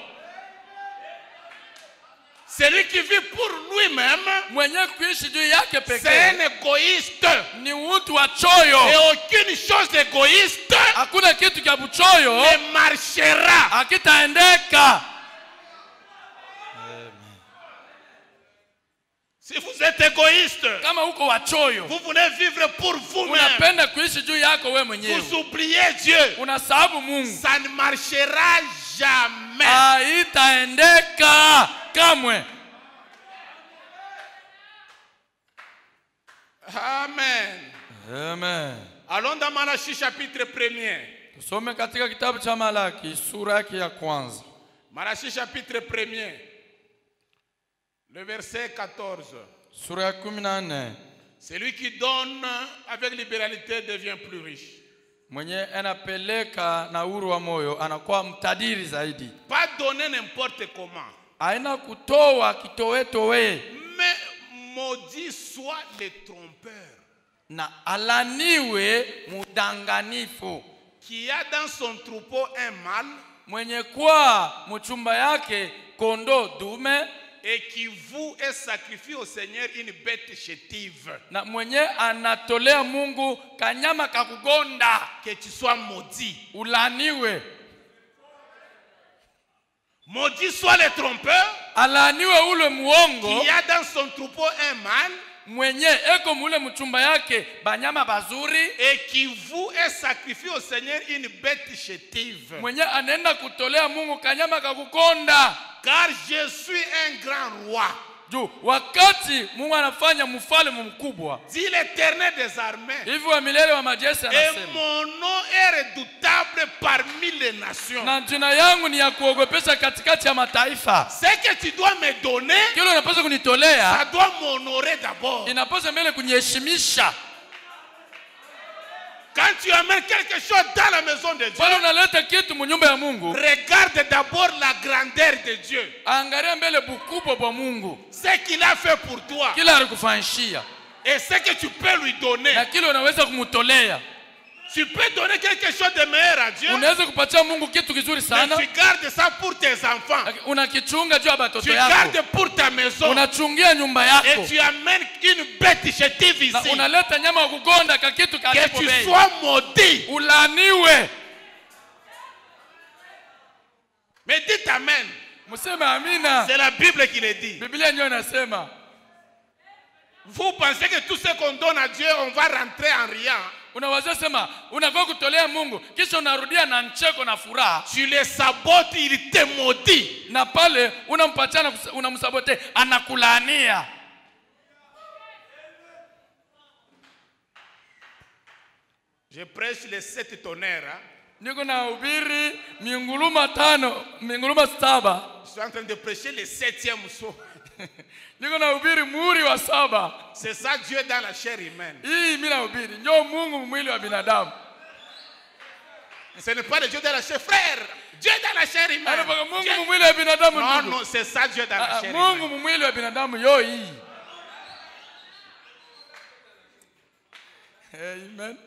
Celui qui vit pour lui-même, Mwenye kuishi juu yake c'est pekee un égoïste. ni mtu wa choyo. Et aucune chose égoïste Hakuna kitu kia buchoyo ne marchera. hakitaendeka. Si vous êtes égoïste, kama uko wachoyo, vous voulez vivre pour vous-même, unapenda kuishi juu yako wewe mwenyewe, vous oubliez Dieu, unasahabu Mungu, ça ne marchera jamais. haitaendeka kamwe. Amen. Amen. Allons dans Malachie chapitre 1er. Tusome katika kitabu cha Malaki sura yake ya kwanza. Malachie chapitre 1er. Le verset 14. Sura ya 14. Celui qui donne avec libéralité devient plus riche. Mwenye anapeleka na uhuru wa moyo anakuwa mtajiri zaidi. Pas donner n'importe comment. Haina kutoa kitowetowe. Mais maudit soit le trompeur. Na alaniwe mudanganifu. Qui a dans son troupeau un mâle. Mwenye kwa mchumba yake kondo dume. Et qui voue et sacrifie au Seigneur une bête chétive. Na mwenye anatolea Mungu kanyama kakugonda. Que tu sois maudit. Ulaniwe. Maudit soit le trompeur. Alaniwe ule muongo. Qui a dans son troupeau un mâle. Mwenye eko mule mchumba yake banyama bazuri. Et qui voue et sacrifie au Seigneur une bête chétive. Mwenye anenda kutolea Mungu kanyama kakukonda. Car je suis un grand roi. Juu wakati Mungu anafanya mfalme mkubwa. Dit l'Éternel des armées. Hivi wa milele wa majeshi anasema. Et mon nom est redoutable parmi les nations. Na jina yangu ni ya kuogopesha katikati ya mataifa. Ce que tu dois me donner, kile unapaswa kunitolea, ça doit m'honorer d'abord. Inapaswa mbele kuniheshimisha. Quand tu amènes quelque chose dans la maison de Dieu, unaleta kitu mnyumba ya Mungu, regarde d'abord la grandeur de Dieu. Angalia mbele bukubwa bwa Mungu. Ce qu'il a fait pour toi. Kile alikufanyishia. Et ce que tu peux lui donner. Na kile unaweza kumtolea. Tu peux donner quelque chose de meilleur à Dieu. Unaweza kupatia Mungu kitu kizuri sana. Mais tu gardes ça pour tes enfants. Unakichunga juu ya watoto yako. Tu gardes pour ta maison. Unachungia nyumba yako. Et tu amènes une bête chétive ici. Na unaleta nyama ya kugonda ka kitu kalipo bei. Que tu sois maudit. Ulaniwe. Mais dites amen. Museme amina. C'est la Bible qui le dit. Biblia ndio inasema. Vous pensez que tout ce qu'on donne à Dieu, on va rentrer en riant? Unaweza sema unakuwa kutolea Mungu kisha unarudia na ncheko na furaha. Tu le sabotes, il te maudit. Na pale unampatia unamsabote, anakulaania. Je prêche les 7 tonnerres. Niko na ubiri minguluma 5, minguluma 7. Je suis en train de prêcher le 7e saut. Niko na ubiri muhuri wa 7. C'est ça Dieu dans la chair humaine. Hii mimi na ubiri ndio Mungu mwili wa binadamu. Ce n'est pas le Dieu dans la chair, frère. Dieu dans la chair humaine. Mungu mwili wa binadamu. Non, non, c'est ça Dieu dans la chair humaine. Mungu mwili wa binadamu yo hii. Amen.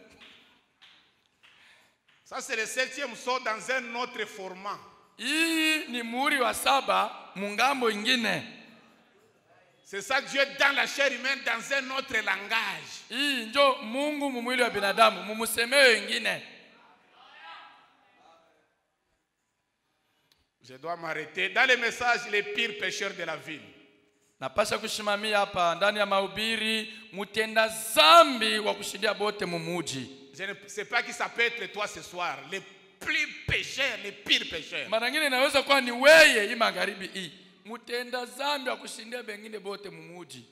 Ça c'est le 7e saut dans un autre format. Hii ni muhuri wa 7 mungambo ingine. C'est ça Dieu dans la chair humaine dans un autre langage. Hii ndio Mungu mwili wa binadamu mumusemeo ingine. Je dois m'arrêter. Dans les messages, les pires pécheurs de la ville. Napasha kushimamia hapa ndani ya mahubiri mutenda zambi wa kushindia bote mumuji. Je ne sais pas qui ça peut être toi ce soir. Les plus pécheurs, les pires pécheurs. Mara nyingine inaweza kuwa ni weye hii magharibi hii. Mutenda zambi wa kushindia bengine bote mumuji.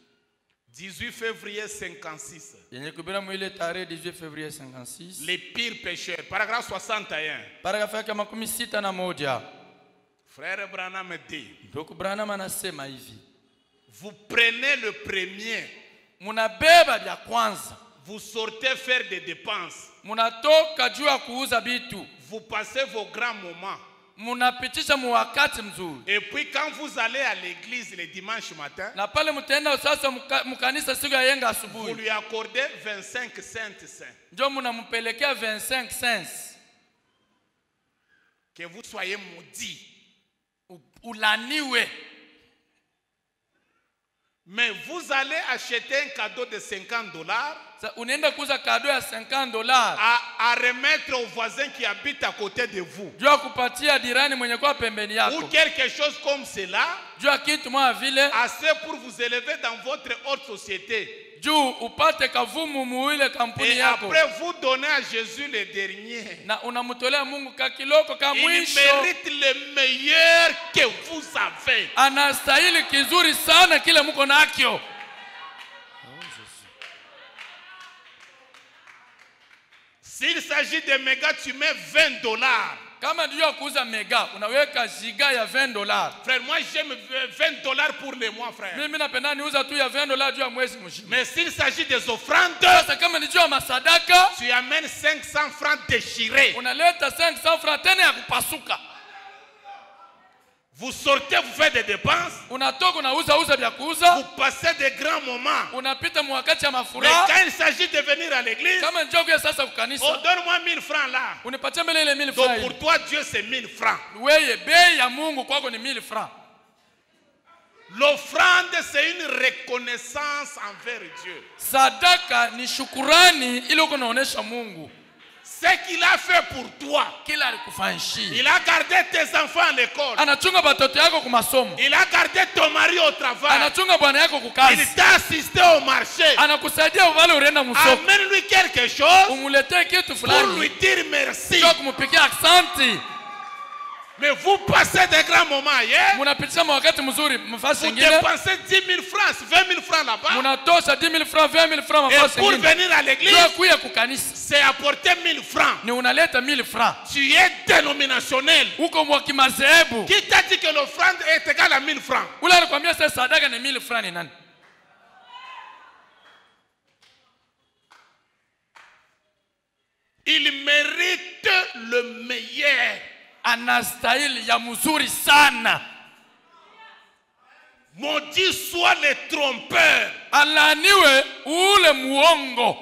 18 février 56. Yenye kubira mwile tarehe 18 février 56. Les pires pécheurs. Paragraphe 61. Paragraphe yake 61. Frère Branham dit. Ndugu Branham anasema hivi. Vous prenez le premier. Munabeba vya kwanza. Vous sortez faire des dépenses. Munatoka juu ya kuuza bitu. Vous passez vos grands moments. Munapitisha wakati mzuri. Et puis quand vous allez à l'église le dimanche matin, na pale mtaenda sasa mkanisa siku ya yenga asubuhi, vous lui accordez 25 cents. Ndio mnampelekea 25 cents. Que vous soyez maudit. Ulaniwe. Mais vous allez acheter un cadeau de $50 unaenda kuuza kado ya $50 à remettre au voisin qui habite à côté de vous. jua kupatia dirani mwenye kwa pembeni yako. Ou quelque chose comme cela. Jua kitu mwa vile assez pour vous élever dans votre haute société. juu upate kavumu muile kampuni Et yako. après vous donnez à Jésus le dernier. Na unamtolea Mungu kakiloko ka Il mwisho. mérite le meilleur que vous avez. Anastahili kizuri sana kile mko nakyo. S'il s'agit de méga, tu mets $20. Kama ndio kuuza mega, unaweka giga ya $20. Frère, moi j'aime $20 pour les mois, frère. Mimi napenda niuza tu ya $20 juu ya mwezi mzima. Mais s'il s'agit des offrandes, Sasa kama ni juu ya masadaka, tu amènes 500 francs déchirés. unaleta 500 francs tena ya kupasuka. Vous sortez, vous faites des dépenses. Unatoka unauza vya kuuza. Vous passez de grands moments. Unapita mwakati ya Mais mafuraha. quand il s'agit de venir à l'église, Kama njoo kwa sasa kukanisa. oh, donne-moi 1000 francs là. Unipatie mbele ile 1000 Donc francs. pour toi, Dieu, c'est 1000 francs. Wewe bei ya Mungu kwako ni 1000 francs. L'offrande, c'est une reconnaissance envers Dieu. Sadaka ni shukurani ile uko naonesha Mungu. Ce qu'il a fait pour toi. Kila alikufanyishia. Il a gardé tes enfants à l'école. Anachunga watoto yako kwa masomo. Il a gardé ton mari au travail. Anachunga bwana yako kwa kazi. Il t'a assisté au marché. Anakusaidia wale unaenda msoko. Amène-lui quelque chose. Umuletee kitu Pour fulani. lui dire merci. Sio kumpigia asante. Mais vous passez des grands moments hier. Munapitisha wakati mzuri mfasi Vous nyingine. dépensez 10 000 francs, 20 000 francs là-bas. Munatosha 10 000 francs, 20 000 francs Et mfasi pour nyingine. venir à l'église, Ndio kuya kukanisa. c'est apporter 1000 francs. Ni unaleta 1000 francs. Tu es dénominationnel. Uko mwa kimazehebu. Qui t'a dit que l'offrande est égale à 1000 francs? Ule alikwambia sasa sadaka ni 1000 francs ni nani? Il mérite le meilleur. Anastahili ya mzuri sana. Maudit soit le trompeur. Alaniwe ule muongo.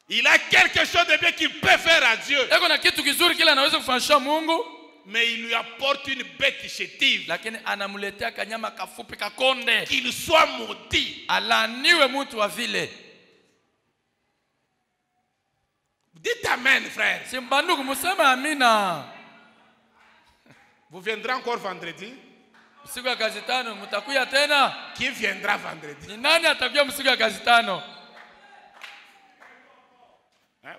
Il a quelque chose de bien qu'il peut faire à Dieu. Eko na kitu kizuri kile anaweza kufanyisha Mungu. Mais il lui apporte une bête chétive. Lakini anamuletea kanyama kafupi kakonde. Qu'il soit maudit. Alaniwe mtu wa vile. Dites amen, frère. Simbanduku musema amina. Vous viendrez encore vendredi? Siku ya kazi tano mtakuya tena? Qui viendra vendredi? Ni nani atakuja msiku ya kazi tano?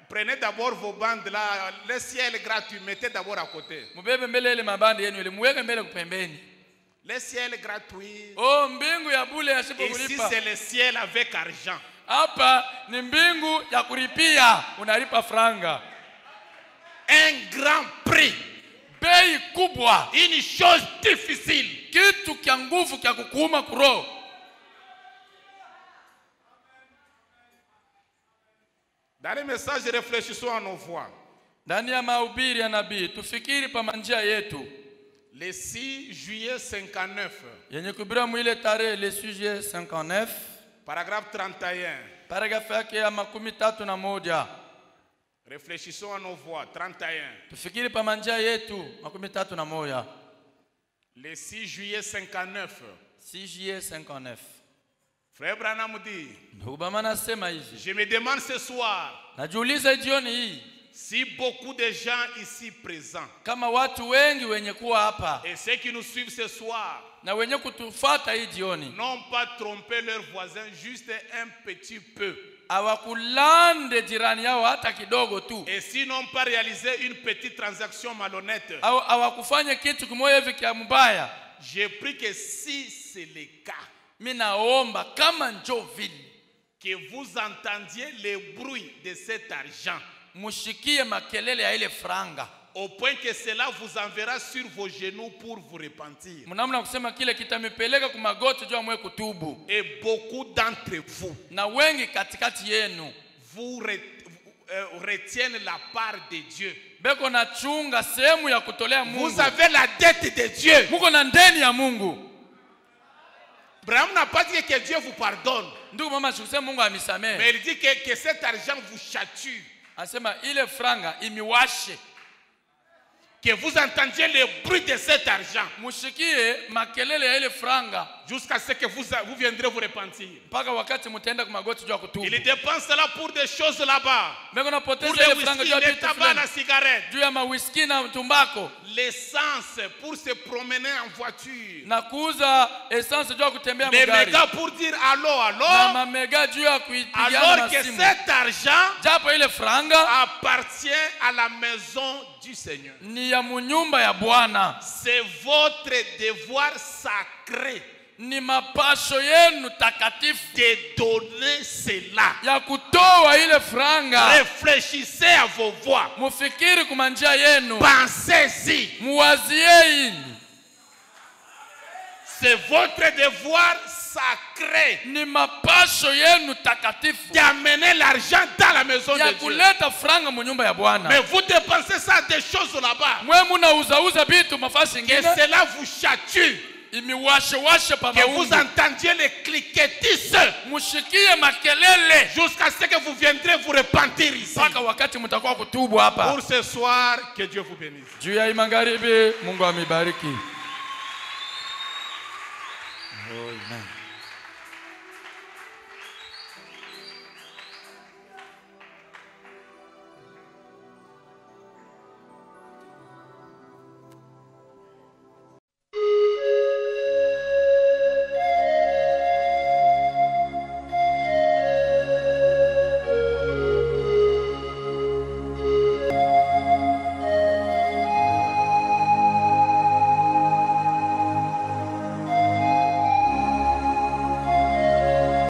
Prenez d'abord vos bandes là, le ciel est gratuit, mettez d'abord à côté. Mubebe mbele ile mabandi yenu ile muweke mbele kupembeni. Le ciel est gratuit. Oh, mbingu ya bule ya sipo Ici kulipa. c'est le ciel avec argent. Hapa ni mbingu ya kulipia, unalipa franga. Un grand prix. Bei kubwa. Une chose difficile. Kitu kya nguvu kya kukuuma kuro. Dans les messages, réfléchissons à nos voix. Ndani ya mahubiri ya nabii tufikiri pa manjia yetu. Le 6 juillet 59. Yenye kubira mwile tarehe le 6 juillet 59. Paragraphe 31. Paragrafu yake ya 31. Réfléchissons à nos voix. 31. Tufikiri pa manjia yetu 31. Le 6 juillet 59. 6 juillet 59. Frère Branham dit, je me demande ce soir najiuliza jioni hii si beaucoup de gens ici présents kama watu wengi wenye kuwa hapa et ceux qui nous suivent ce soir na wenye kutufuata hii jioni n'ont pas trompé leurs voisins juste un petit peu. Hawakulande jirani yao hata kidogo tu. Et s'ils n'ont pas réalisé une petite transaction malhonnête, hawakufanya kitu kimoja hivi kia mbaya, j'ai pris que si c'est le cas, minaomba kama njo vile que vous entendiez le bruit de cet argent, mushikie makelele ya ile franga, au point que cela vous enverra sur vos genoux pour vous repentir. Mnamna kusema kile kitamepeleka kwa magoti juu amwe kutubu. Et beaucoup d'entre vous, na wengi katikati yenu, vous retiennent la part de Dieu. Beko na chunga sehemu ya kutolea Mungu. Vous avez la dette de Dieu. Muko na ndeni ya Mungu. Abraham n'a pas dit que Dieu vous pardonne. Mais il dit que cet argent vous chatue. Asema ile franga imiwashe. Que vous entendiez le bruit de cet argent. Mushikie makelele ya ile franga. jusqu'à ce que vous viendrez vous repentir. mpaka wakati mtaenda kwa magoti juu ya kutubu. Il dépense cela pour des choses là-bas. Meko Pour napoteza les ile franga juu whisky, ya les vitu tabacs, la fulani. cigarette. Juu ya mawiski na tumbako. L'essence pour se promener en voiture. Na kuuza essence juu ya kutembea Les magari. mégas pour dire allô, Na allô. mamega juu ya kuipigia Alors na que simu. cet argent Japo ile franga appartient à la maison du Seigneur. ni ya munyumba ya Bwana. C'est votre devoir sacré Ni mapasho yenu takatifu de donner cela. ya kutoa ile franga. Réfléchissez à vos voix. Mufikiri kumanjia yenu. Pensez-y. Muwaziei. C'est votre devoir sacré Ni mapasho yenu takatifu d'amener l'argent dans la maison ya de Dieu. kuleta franga munyumba ya Bwana. Mais vous dépensez ça des choses là-bas. Mwe munauza bitu mafasi Que ingine. cela vous chatue. Imiwashe pa Que vous maungu. entendiez les cliquetis Mushikie makelele. jusqu'à ce que vous viendrez vous repentir ici. Mpaka wakati mtakuwa kutubu hapa. Pour ce soir, que Dieu vous bénisse. Juu ya magharibi, Mungu amibariki. Amen.